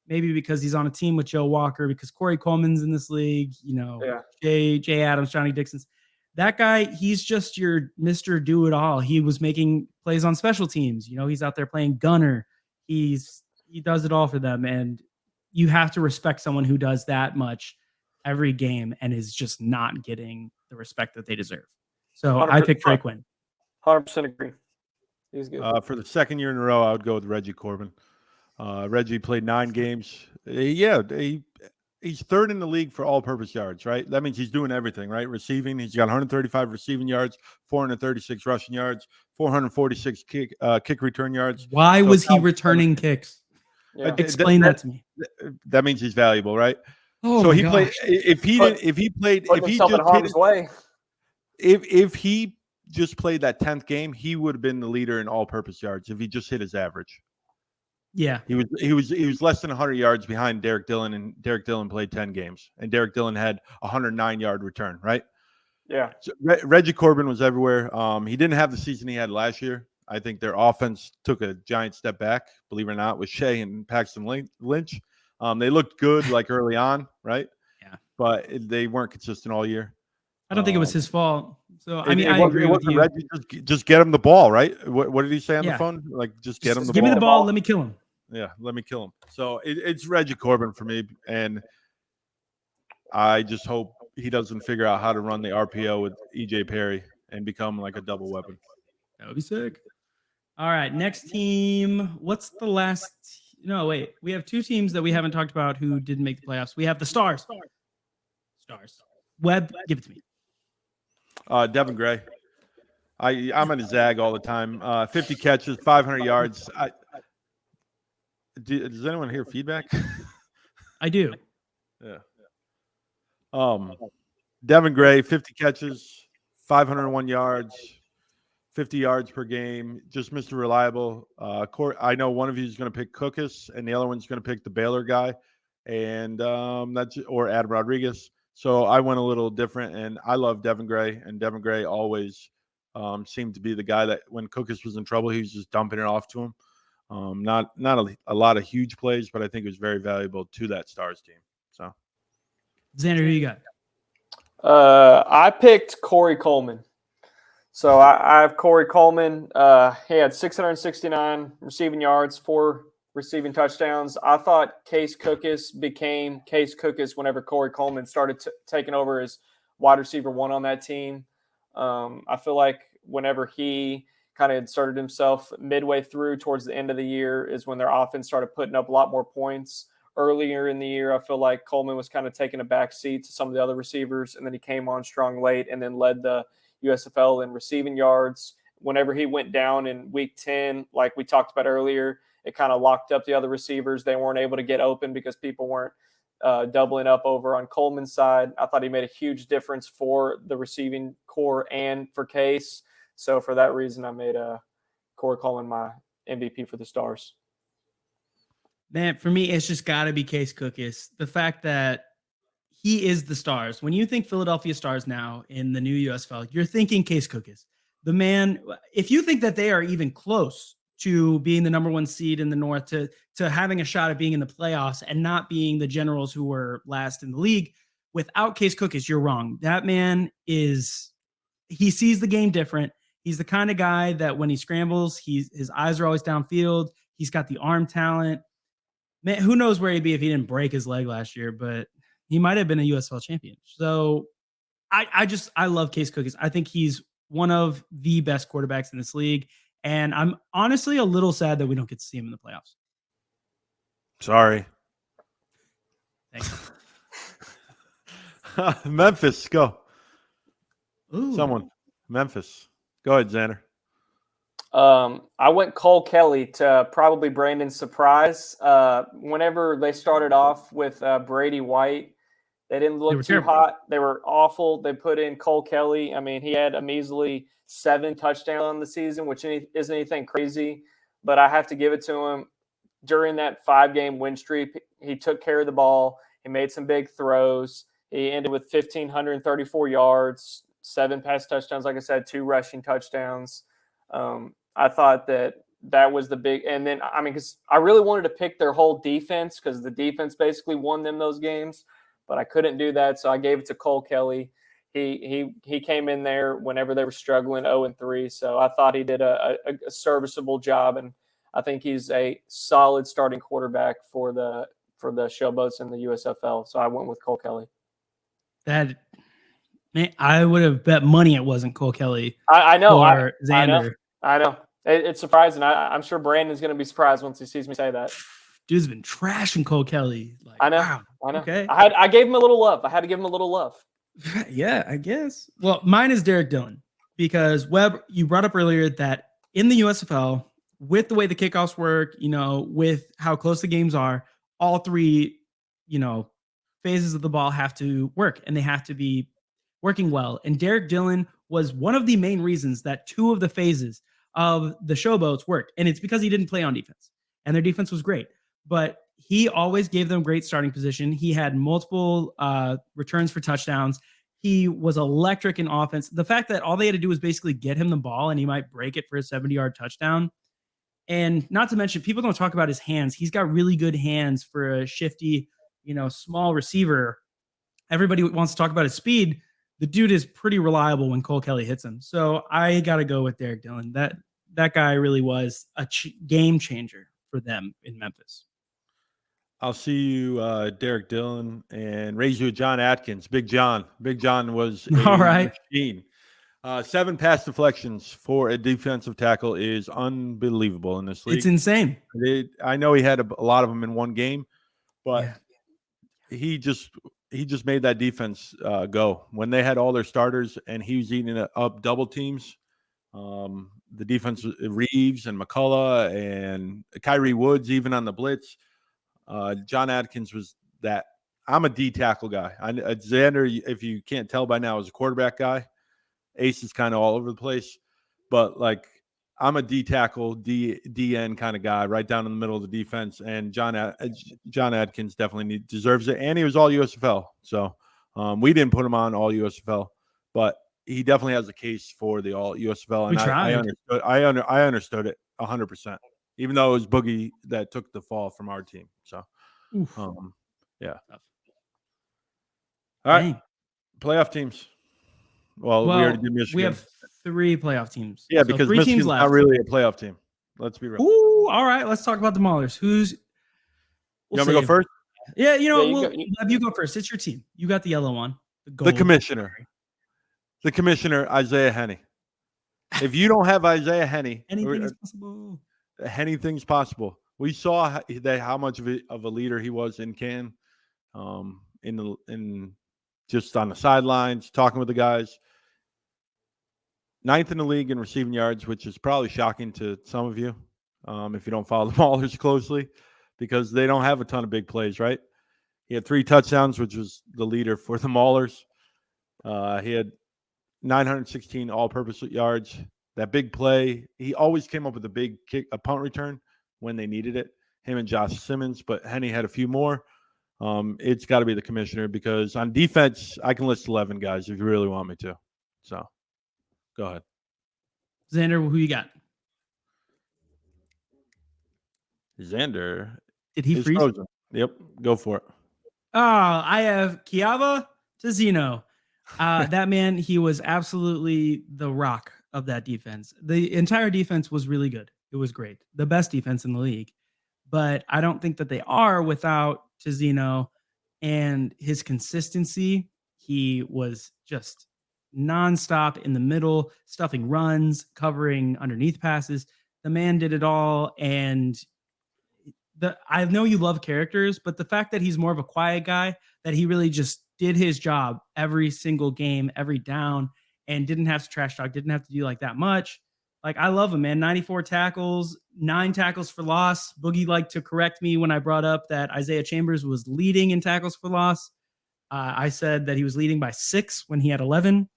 Maybe because he's on a team with Joe Walker, because Corey Coleman's in this league, you know, Jay Adams, Johnny Dixon's. That guy, he's just your Mr. Do-It-All. He was making plays on special teams. You know, he's out there playing gunner. He does it all for them. And you have to respect someone who does that much every game and is just not getting the respect that they deserve. So I picked Trey Quinn. 100% agree. He's good. For the second year in a row, I would go with Reggie Corbin. Reggie played 9 games. He's 3rd in the league for all-purpose yards, right? That means he's doing everything, right? Receiving, he's got 135 receiving yards, 436 rushing yards, 446 kick return yards. Why was he returning kicks? Yeah. Explain that to me. That means he's valuable, right? Oh, so my he gosh. played. If he just played that 10th game, he would have been the leader in all-purpose yards if he just hit his average. Yeah, he was less than 100 yards behind Derek Dillon, and Derek Dillon played 10 games, and Derek Dillon had a 109-yard return, right? Yeah. So Reggie Corbin was everywhere. He didn't have the season he had last year. I think their offense took a giant step back, believe it or not, with Shea and Paxton Lynch. They looked good like early on, right? Yeah. But they weren't consistent all year. I don't think it was his fault. So, I agree with you. Reggie, just get him the ball, right? What did he say on the phone? Like, just get him the ball. Give me the ball. Let me kill him. Yeah, let me kill him. So it's Reggie Corbin for me. And I just hope he doesn't figure out how to run the RPO with EJ Perry and become like a double weapon. That would be sick. All right, next team. What's the last? No, wait. We have 2 teams that we haven't talked about who didn't make the playoffs. We have the Stars. Webb, give it to me. Devin Gray. I'm in a zag all the time. 50 catches, 500 yards. Does anyone hear feedback? I do. Yeah. Devin Gray, 50 catches, 501 yards. 50 yards per game, just Mr. Reliable. I know one of you is going to pick Cookus, and the other one's going to pick the Baylor guy, and or Adam Rodriguez. So I went a little different, and I love Devin Gray, and Devin Gray always seemed to be the guy that when Cookus was in trouble, he was just dumping it off to him. Not a lot of huge plays, but I think it was very valuable to that Stars team. So, Zander, who you got? I picked Corey Coleman. So I have Corey Coleman. He had 669 receiving yards, 4 receiving touchdowns. I thought Case Cookus became Case Cookus whenever Corey Coleman started taking over as wide receiver 1 on that team. I feel like whenever he kind of inserted himself midway through towards the end of the year is when their offense started putting up a lot more points. earlier in the year, I feel like Coleman was kind of taking a back seat to some of the other receivers, and then he came on strong late and then led the USFL in receiving yards. Whenever he went down in week 10, like we talked about earlier, it kind of locked up the other receivers. They weren't able to get open because people weren't doubling up over on Coleman's side. I thought he made a huge difference for the receiving core and for Case. So for that reason, I made Corey Coleman my MVP for the Stars. Man, for me, it's just got to be Case Cookus. The fact that he is the Stars. When you think Philadelphia Stars now in the new USFL, you're thinking Case Cookus. The man, if you think that they are even close to being the number one seed in the North, to having a shot at being in the playoffs and not being the Generals who were last in the league, without Case Cookus, you're wrong. That man he sees the game different. He's the kind of guy that when he scrambles, his eyes are always downfield. He's got the arm talent. Man, who knows where he'd be if he didn't break his leg last year, but he might have been a USFL champion. So I love Case Cookus. I think he's one of the best quarterbacks in this league. And I'm honestly a little sad that we don't get to see him in the playoffs. Sorry. Thanks. Memphis, go. Ooh. Someone. Memphis. Go ahead, Zander. I went Cole Kelly to probably Brandon's surprise. Whenever they started off with Brady White, they didn't look too hot. They were awful. They put in Cole Kelly. I mean, he had a measly 7 touchdowns on the season, which isn't anything crazy, but I have to give it to him. During that 5-game win streak, he took care of the ball. He made some big throws. He ended with 1,534 yards, 7 pass touchdowns, like I said, 2 rushing touchdowns. I thought that was the big – and then, I mean, because I really wanted to pick their whole defense because the defense basically won them those games, but I couldn't do that, so I gave it to Cole Kelly. He came in there whenever they were struggling 0-3, so I thought he did a serviceable job, and I think he's a solid starting quarterback for the Showboats in the USFL, so I went with Cole Kelly. Man, I would have bet money it wasn't Cole Kelly. I know. Or Zander. I know. It's surprising. I'm sure Brandon's going to be surprised once he sees me say that. Dude's been trashing Cole Kelly. Like, I know. Wow. I know. Okay. I gave him a little love. I had to give him a little love. Yeah, I guess. Well, mine is Derek Dillon because Webb, you brought up earlier that in the USFL, with the way the kickoffs work, with how close the games are, all 3, phases of the ball have to work and they have to be working well. And Derek Dillon was one of the main reasons that 2 of the phases of the Showboats worked. And it's because he didn't play on defense and their defense was great, but he always gave them great starting position. He had multiple returns for touchdowns. He was electric in offense. The fact that all they had to do was basically get him the ball and he might break it for a 70-yard touchdown. And not to mention, people don't talk about his hands. He's got really good hands for a shifty, small receiver. Everybody wants to talk about his speed. The dude is pretty reliable when Cole Kelly hits him. So I got to go with Derek Dillon. That guy really was a game changer for them in Memphis. I'll see you, Derek Dillon, and raise you a John Atkins. Big John. Big John was a machine. 7 pass deflections for a defensive tackle is unbelievable in this league. It's insane. I know he had a lot of them in one game, but he just made that defense go. When they had all their starters and he was eating up double teams, the defense, Reeves and McCullough and Kyrie Woods, even on the blitz, John Atkins was that. I'm a D tackle guy. Zander, if you can't tell by now, is a quarterback guy. Ace is kind of all over the place, but like I'm a D tackle, DN kind of guy, right down in the middle of the defense. And John Atkins definitely deserves it, and he was all USFL. So we didn't put him on all USFL, but he definitely has a case for the all USFL. And I understood it 100%, even though it was Boogie that took the fall from our team. So, yeah. All right, playoff teams. Well, we already did Michigan. We have 3 playoff teams. Yeah, because 3 Michigan's teams left. not really a playoff team. Let's be real. Ooh, all right. Let's talk about the Maulers. You want me to go first? Yeah, you go first. It's your team. You got the yellow one. The commissioner, Isaiah Henney. If you don't have Isaiah Henney, anything is possible. Anything's possible. We saw how much of a leader he was in Canton, in just on the sidelines, talking with the guys. 9th in the league in receiving yards, which is probably shocking to some of you if you don't follow the Maulers closely, because they don't have a ton of big plays, right? He had 3 touchdowns, which was the leader for the Maulers. He had 916 all-purpose yards. That big play, he always came up with a punt return when they needed it, him and Josh Simmons, but Henny had a few more. It's got to be the commissioner, because on defense, I can list 11 guys if you really want me to. So, go ahead. Zander, who you got? Zander. Did he freeze? Frozen. Yep, go for it. Oh, I have Kiava Tizino. That man, he was absolutely the rock of that defense. The entire defense was really good. It was great. The best defense in the league. But I don't think that they are without Tizino and his consistency. He was just nonstop in the middle, stuffing runs, covering underneath passes. The man did it all. And I know you love characters, but the fact that he's more of a quiet guy, that he really just did his job every single game, every down, and didn't have to trash talk, didn't have to do like that much. Like, I love him, man. 94 tackles, 9 tackles for loss. Boogie liked to correct me when I brought up that Isaiah Chambers was leading in tackles for loss. I said that he was leading by 6 when he had 11,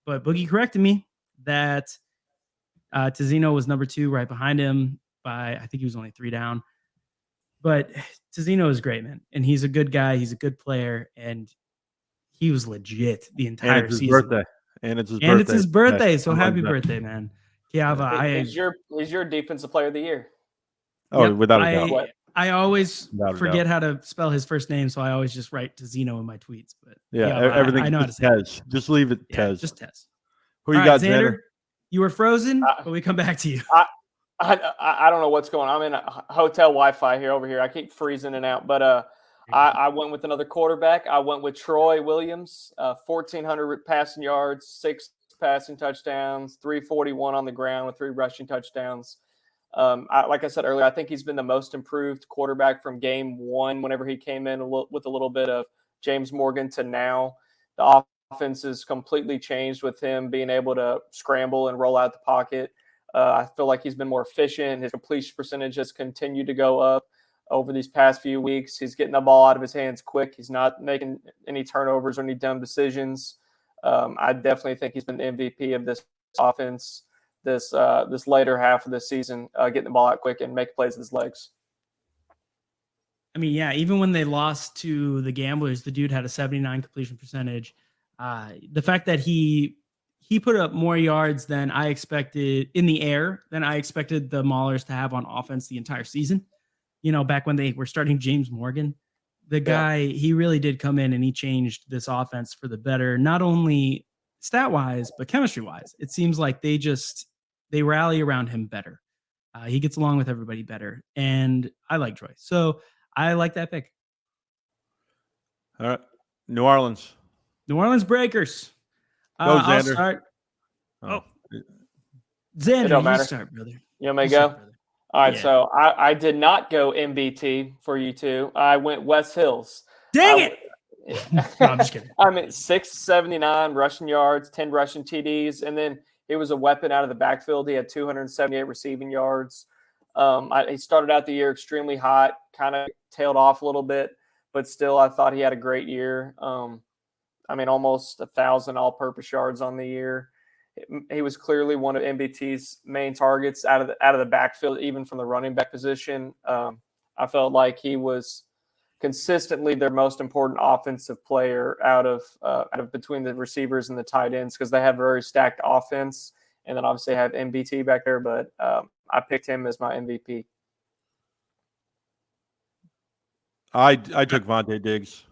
but Boogie corrected me that Tizino was number 2 right behind him by, I think he was only 3 down. But Tizino is great, man. And he's a good guy. He's a good player. And he was legit the entire season. Birthday. And it's his birthday. So happy birthday, man. Kiava, he's your defensive player of the year. Oh, yep, without a doubt. I always forget how to spell his first name, so I always just write Tizino in my tweets. But yeah, everything. I know how to say Tez. Just leave it Tez. Just Tez. Who you got, Zander? You were frozen, but we come back to you. I don't know what's going on. I'm in a hotel Wi-Fi over here. I keep freezing in and out. But I went with another quarterback. I went with Troy Williams, 1,400 passing yards, 6 passing touchdowns, 341 on the ground with 3 rushing touchdowns. Like I said earlier, I think he's been the most improved quarterback from game 1 whenever he came in with a little bit of James Morgan to now. The offense has completely changed with him being able to scramble and roll out the pocket. I feel like he's been more efficient. His completion percentage has continued to go up over these past few weeks. He's getting the ball out of his hands quick. He's not making any turnovers or any dumb decisions. I definitely think he's been the MVP of this offense this later half of the season, getting the ball out quick and making plays with his legs. I mean, yeah, even when they lost to the Gamblers, the dude had a 79 completion percentage. The fact that he put up more yards than I expected in the air than I expected the Maulers to have on offense the entire season. You know, back when they were starting James Morgan, the guy, he really did come in and he changed this offense for the better, not only stat-wise, but chemistry-wise. It seems like they rally around him better. He gets along with everybody better. And I like Troy. So I like that pick. All right. New Orleans Breakers. Go, Zander. I'll start. Zander, you start, brother. You want me to go? All right, so I did not go MBT for you two. I went West Hills. Dang it! No, I'm just kidding. I mean, 679 rushing yards, 10 rushing TDs, and then he was a weapon out of the backfield. He had 278 receiving yards. He started out the year extremely hot, kind of tailed off a little bit, but still I thought he had a great year. I mean, almost 1,000 all-purpose yards on the year. He was clearly one of MBT's main targets out of the backfield, even from the running back position. I felt like he was consistently their most important offensive player out of between the receivers and the tight ends, because they have a very stacked offense, and then obviously have MBT back there. But I picked him as my MVP. I took Vontae Diggs.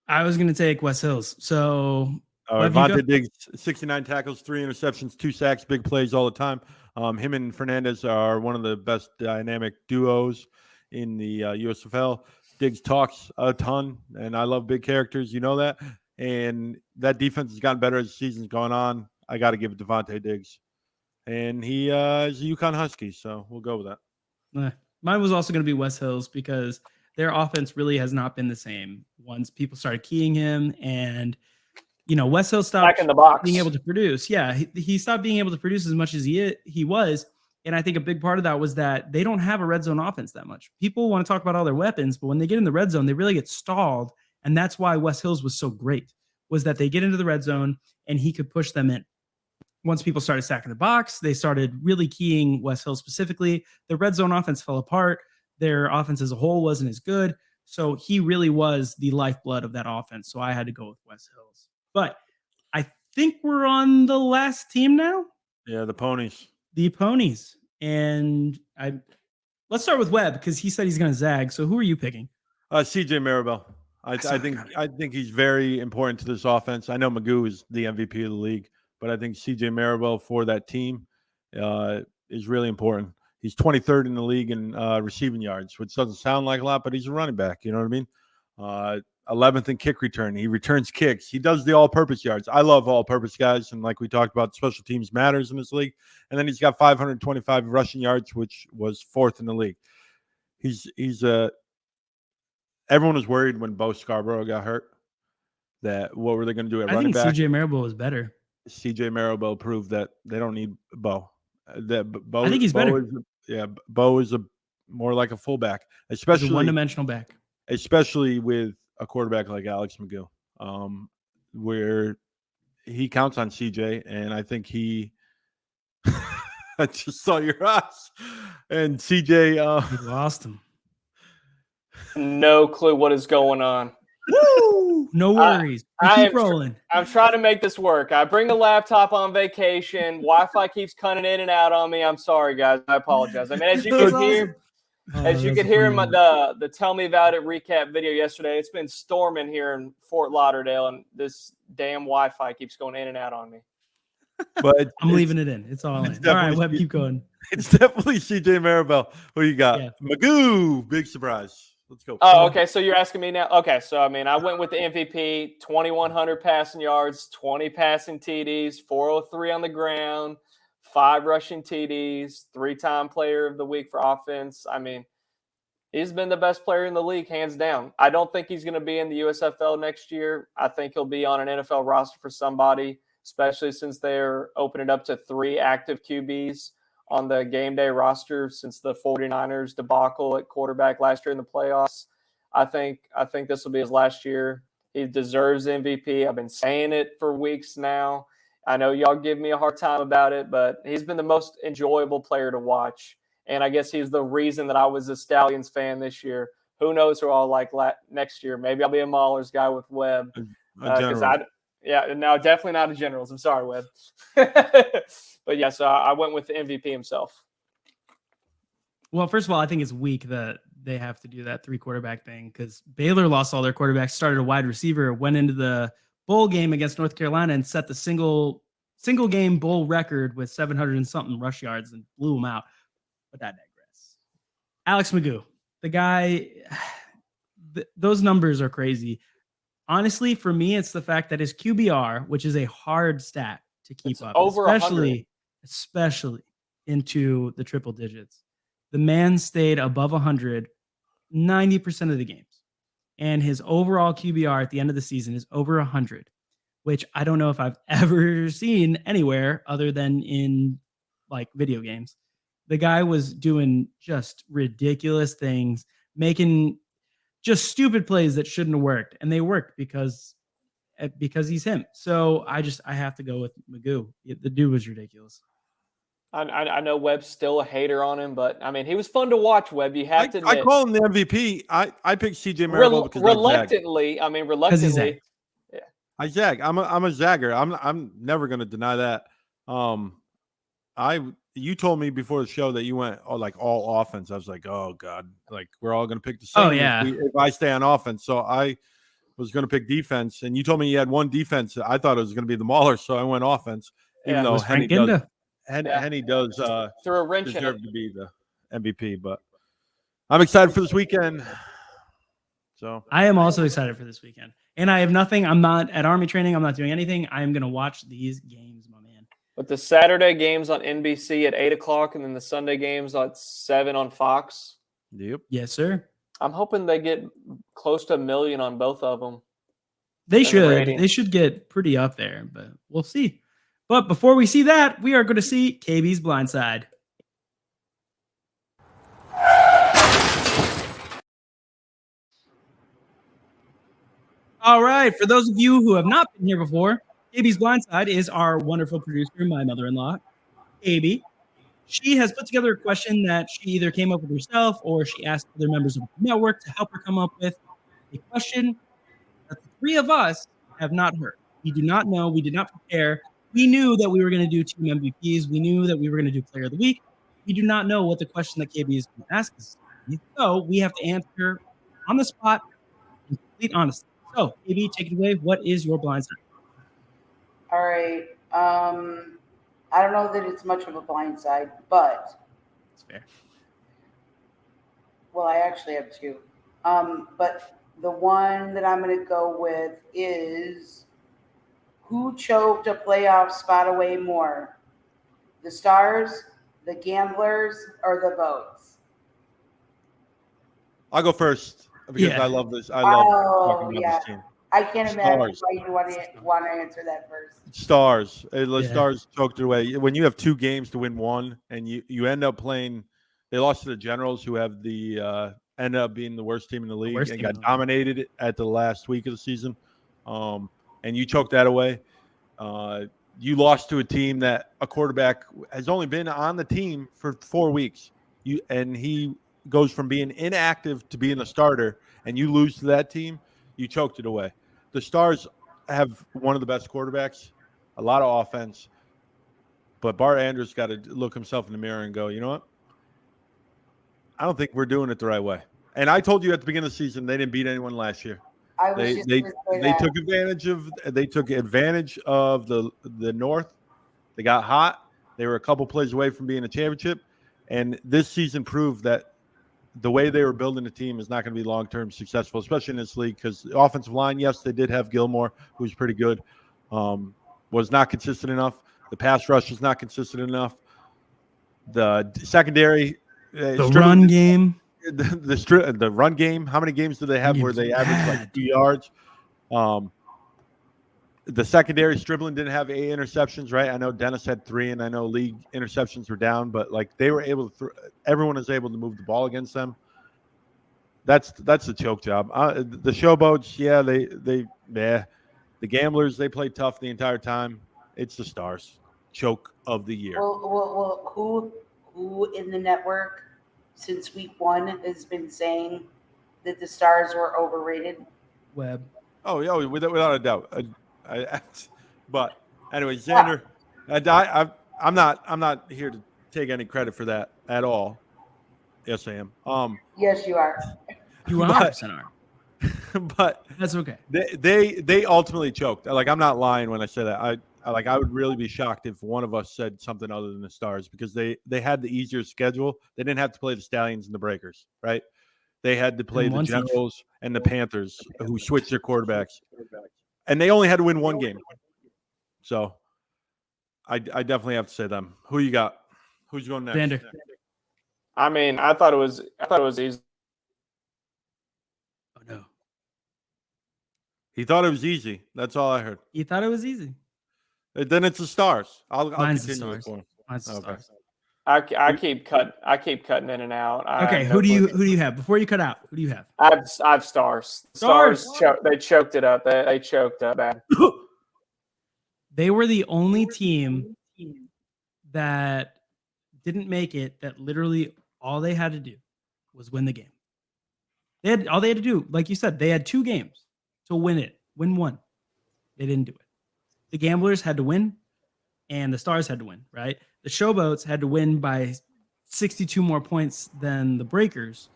I was going to take West Hills. So Vontae Diggs, 69 tackles, 3 interceptions, 2 sacks, big plays all the time. Him and Fernandez are one of the best dynamic duos in the USFL. Diggs talks a ton, and I love big characters. You know that. And that defense has gotten better as the season's gone on. I got to give it to Vontae Diggs. And he is a UConn Husky, so we'll go with that. Mine was also going to be West Hills because their offense really has not been the same once people started keying him, and West Hills stopped back in the box, being able to produce. Yeah, he stopped being able to produce as much as he was, and I think a big part of that was that they don't have a red zone offense that much. People want to talk about all their weapons, but when they get in the red zone, they really get stalled, and that's why West Hills was so great, was that they get into the red zone and he could push them in. Once people started stacking the box, they started really keying West Hills specifically. The red zone offense fell apart. Their offense as a whole wasn't as good. So he really was the lifeblood of that offense. So I had to go with West Hills. But I think we're on the last team now. Yeah, the Ponies. The Ponies. And let's start with Webb because he said he's going to zag. So who are you picking? CJ Maribel. I think he's very important to this offense. I know Magoo is the MVP of the league, but I think CJ Maribel for that team is really important. He's 23rd in the league in receiving yards, which doesn't sound like a lot, but he's a running back. You know what I mean? 11th in kick return. He returns kicks. He does the all-purpose yards. I love all-purpose guys, and like we talked about, special teams matters in this league. And then he's got 525 rushing yards, which was 4th in the league. Everyone was worried when Bo Scarborough got hurt that what were they going to do at running back? I think CJ Maribel was better. CJ Maribel proved that they don't need Bo. I think he's better. Bo is more like a fullback, especially a one-dimensional back, especially with a quarterback like Alex Magoo, where he counts on CJ, and I think he. I just saw your eyes, and CJ. You lost him. No clue what is going on. Woo! No worries. Keep rolling. I'm trying to make this work. I bring the laptop on vacation. Wi-Fi keeps cutting in and out on me. I'm sorry, guys. I apologize. I mean, as you can hear in the Tell Me About It recap video yesterday, it's been storming here in Fort Lauderdale, and this damn Wi-Fi keeps going in and out on me. But I'm leaving it in. It's all in. All right, Webb, keep going. It's definitely CJ Maribel. What do you got? Yeah. Magoo, big surprise. Let's go. Oh, okay. So you're asking me now. Okay. So, I mean, I went with the MVP, 2,100 passing yards, 20 passing TDs, 403 on the ground, 5 rushing TDs, 3-time player of the week for offense. I mean, he's been the best player in the league, hands down. I don't think he's going to be in the USFL next year. I think he'll be on an NFL roster for somebody, especially since they're opening up to 3 active QBs on the game day roster since the 49ers debacle at quarterback last year in the playoffs. I think this will be his last year. He deserves MVP. I've been saying it for weeks now. I know y'all give me a hard time about it, but he's been the most enjoyable player to watch. And I guess he's the reason that I was a Stallions fan this year. Who knows who I'll like next year. Maybe I'll be a Maulers guy with Webb. No, definitely not a Generals. I'm sorry, Webb. But yeah, so I went with the MVP himself. Well, first of all, I think it's weak that they have to do that 3-quarterback thing because Baylor lost all their quarterbacks, started a wide receiver, went into the bowl game against North Carolina and set the single game bowl record with 700 and something rush yards and blew them out. But I digress. Alex Magoo, the guy, those numbers are crazy. Honestly, for me, it's the fact that his QBR, which is a hard stat to keep up, over especially into the triple digits. The man stayed above 100 90% of the games. And his overall QBR at the end of the season is over 100, which I don't know if I've ever seen anywhere other than in like video games. The guy was doing just ridiculous things, making just stupid plays that shouldn't have worked. And they worked because he's him. So I have to go with Magoo. The dude was ridiculous. I know Webb's still a hater on him, but I mean, he was fun to watch. Webb, you have to admit. I call him the MVP. I picked CJ Maribel because reluctantly. Yeah. I zag. I'm a zagger. I'm never going to deny that. You told me before the show that you went all offense. I was like, oh God, like we're all going to pick the same. Oh yeah. If I stay on offense, so I was going to pick defense, and you told me you had one defense. I thought it was going to be the Maulers, so I went offense. Even though Henny does threw a wrench deserve in it. to be the MVP, but I'm excited for this weekend. So I am also excited for this weekend, and I have nothing. I'm not at Army training. I'm not doing anything. I am going to watch these games, my man. But the Saturday games on NBC at 8:00, and then the Sunday games at 7 on Fox. Yep. Yes, sir. I'm hoping they get close to 1 million on both of them. They the should. rating. They should get pretty up there, but we'll see. But before we see that, we are going to see KB's Blindside. All right. For those of you who have not been here before, KB's Blindside is our wonderful producer, my mother-in-law, KB. She has put together a question that she either came up with herself or she asked other members of the network to help her come up with a question that the three of us have not heard. We do not know. We did not prepare. We knew that we were going to do team MVPs. We knew that we were going to do Player of the Week. We do not know what the question that KB is going to ask us. So we have to answer on the spot in complete honesty. So, KB, take it away. What is your blind side? All right. I don't know that it's much of a blind side, but It's fair. well, I actually have two. But the one that I'm going to go with is who choked a playoff spot away more? The Stars, the Gamblers, or the Boats? I'll go first because I love this. I love talking about this team. I can't imagine Stars. why you want to answer that first. Stars. The Stars choked it away. When you have 2 games to win one, and you end up playing, they lost to the Generals, who have the end up being the worst team in the league and got dominated at the last week of the season. And you choked that away. You lost to a team that a quarterback has only been on the team for 4 weeks. And he goes from being inactive to being a starter, and you lose to that team. You choked it away. The Stars have one of the best quarterbacks, a lot of offense, but Bart Andrews got to look himself in the mirror and go, you know what? I don't think we're doing it the right way. And I told you at the beginning of the season they didn't beat anyone last year. They took advantage of the North. They got hot. They were a couple plays away from being a championship, and this season proved that the way they were building the team is not going to be long-term successful, especially in this league, because the offensive line, yes, they did have Gilmore, who was pretty good, was not consistent enough. The pass rush is not consistent enough. The secondary, the run game, the run game. How many games do they have where they average like 2 yards? The secondary, Striblin didn't have 8 interceptions, right? I know Dennis had 3, and I know league interceptions were down, but like they were able to. Everyone is able to move the ball against them. That's the choke job. The Showboats, the Gamblers, they played tough the entire time. It's the Stars. Choke of the year. Well, who in the network since week 1 has been saying that the Stars were overrated? Webb. Oh, yeah, without a doubt. But anyway, Zander, I'm not here to take any credit for that at all. Yes, I am. Yes, you are. You 100% are. But that's okay. They ultimately choked. Like, I'm not lying when I say that. I would really be shocked if one of us said something other than the Stars, because they had the easier schedule. They didn't have to play the Stallions and the Breakers, right? They had to play the Generals and the Panthers, who switched their quarterbacks. And they only had to win 1 game. So I definitely have to say them. Who you got? Who's going next? Zander. I mean, I thought it was easy. Oh no. He thought it was easy. That's all I heard. He thought it was easy. Then it's the Stars. I'll Mine's continue the Stars. with one. Mine's the Stars. I keep cutting in and out. Okay, who do you have? Before you cut out, who do you have? I have Stars. Stars. They choked it up. They choked up bad. They were the only team that didn't make it. That literally all they had to do was win the game. All they had to do, like you said, they had 2 games to win it. Win 1. They didn't do it. The Gamblers had to win, and the Stars had to win, right? The Showboats had to win by 62 more points than the Breakers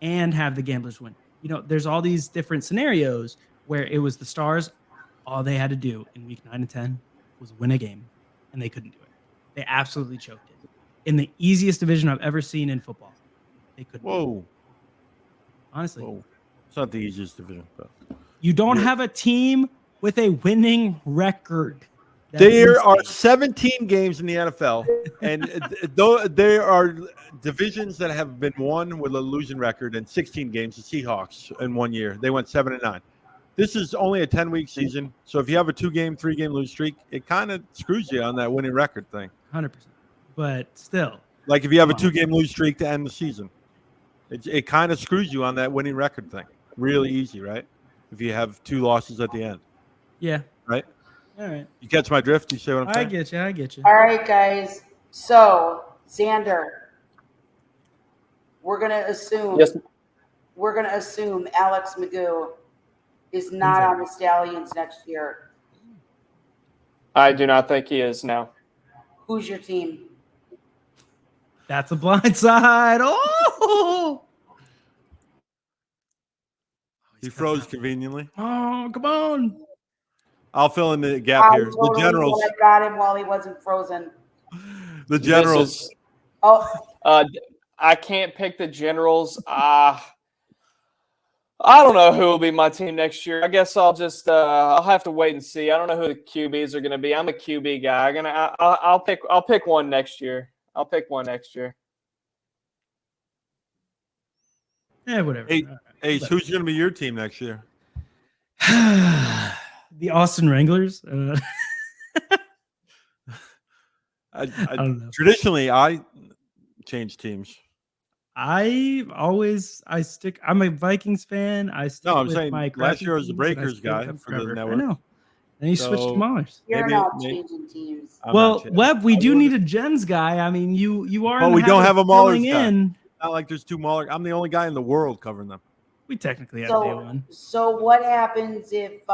and have the Gamblers win. You know, there's all these different scenarios where it was the Stars. All they had to do in week 9 and 10 was win a game, and they couldn't do it. They absolutely choked it. In the easiest division I've ever seen in football, they couldn't. Whoa. Honestly. Whoa. It's not the easiest division, but you don't have a team with a winning record. There are 17 games in the NFL, and though there are divisions that have been won with a losing record, and 16 games. The Seahawks in 1 year, they went 7-9. This is only a 10-week season, so if you have a 2-game, 3-game lose streak, it kind of screws you on that winning record thing. 100%. But still, like if you have a 2-game lose streak to end the season, it kind of screws you on that winning record thing. Really easy, right? If you have 2 losses at the end. Yeah. Right. All right. You catch my drift? You say what I'm saying? I get you. All right, guys. So, Zander, we're gonna assume Alex Magoo is not on the Stallions next year. I do not think he is now. Who's your team? That's a blindside. Oh! He froze conveniently. Oh, come on. I'll fill in the gap here. Totally the Generals. I got him while he wasn't frozen. The Generals. I can't pick the Generals. I don't know who will be my team next year. I guess I'll just I'll have to wait and see. I don't know who the QBs are going to be. I'm a QB guy. I'll pick one next year. I'll pick one next year. Yeah, whatever. Hey, Ace, who's going to be your team next year? The Austin Wranglers. I don't know. Traditionally, I change teams. I'm a Vikings fan. I'm saying last year I was the Breakers guy for the network. I know. And you switched to Maulers. You're not changing teams. Well, Webb, we do need a Gens guy. I mean, you are. But we don't have a Maulers guy. Not like there's 2 Maulers. I'm the only guy in the world covering them. We technically have day one. So what happens if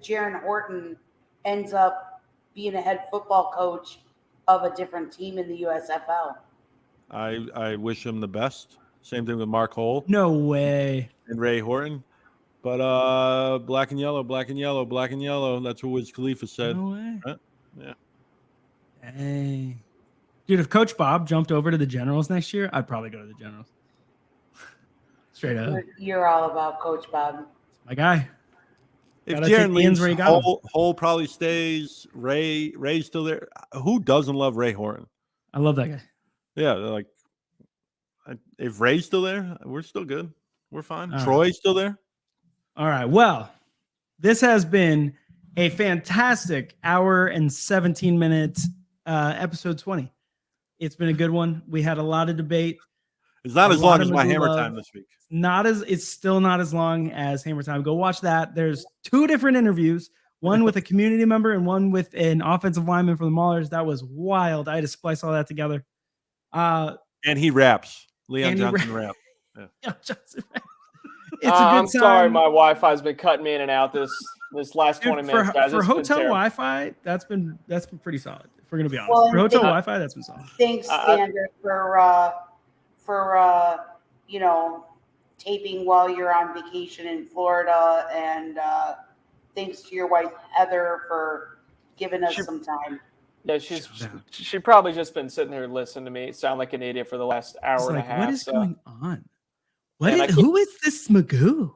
Jaron Horton ends up being a head football coach of a different team in the USFL? I wish him the best. Same thing with Mark Hole. No way. And Ray Horton. But black and yellow. That's what Wiz Khalifa said. No way. Right? Yeah. Hey. Dude, if Coach Bob jumped over to the Generals next year, I'd probably go to the Generals. Straight up. You're all about Coach Bob. My guy. If Jaron leaves, Hole probably stays. Ray's still there. Who doesn't love Ray Horton? I love that guy. Yeah, like if Ray's still there, we're still good. We're fine. All Troy's still there. All right. Well, this has been a fantastic hour and 17 minutes, episode 20. It's been a good one. We had a lot of debate. It's not as long as my Hammer Time this week. It's still not as long as Hammer Time. Go watch that. There's 2 different interviews, one with a community member and one with an offensive lineman from the Maulers. That was wild. I had to splice all that together. And he raps. Leon Johnson raps. Yeah. Leon Johnson raps. It's a good I'm time. sorry, my Wi-Fi's been cutting me in and out this last 20 minutes, guys. For hotel Wi-Fi, that's been pretty solid. If we're gonna be honest, for hotel Wi-Fi, that's been solid. Thanks, Zander, for taping while you're on vacation in Florida, and thanks to your wife Heather for giving us some time. Yeah, she probably just been sitting there listening to me sound like an idiot for the last hour and a half. What is going on? Who is this Magoo?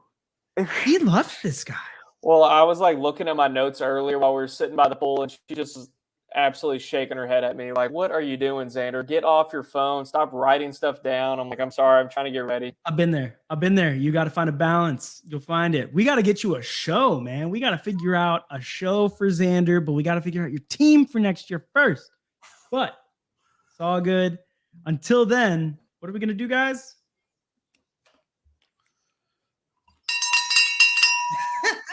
He loves this guy. Well, I was like looking at my notes earlier while we were sitting by the pool, and she just was absolutely shaking her head at me like, "What are you doing, Zander? Get off your phone. Stop writing stuff down." I'm like, "I'm sorry. I'm trying to get ready." I've been there. You got to find a balance. You'll find it. We got to get you a show, man. We got to figure out a show for Zander, but we got to figure out your team for next year first. But it's all good. Until then, what are we going to do, guys?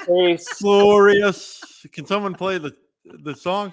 Peace. Glorious. Can someone play the song?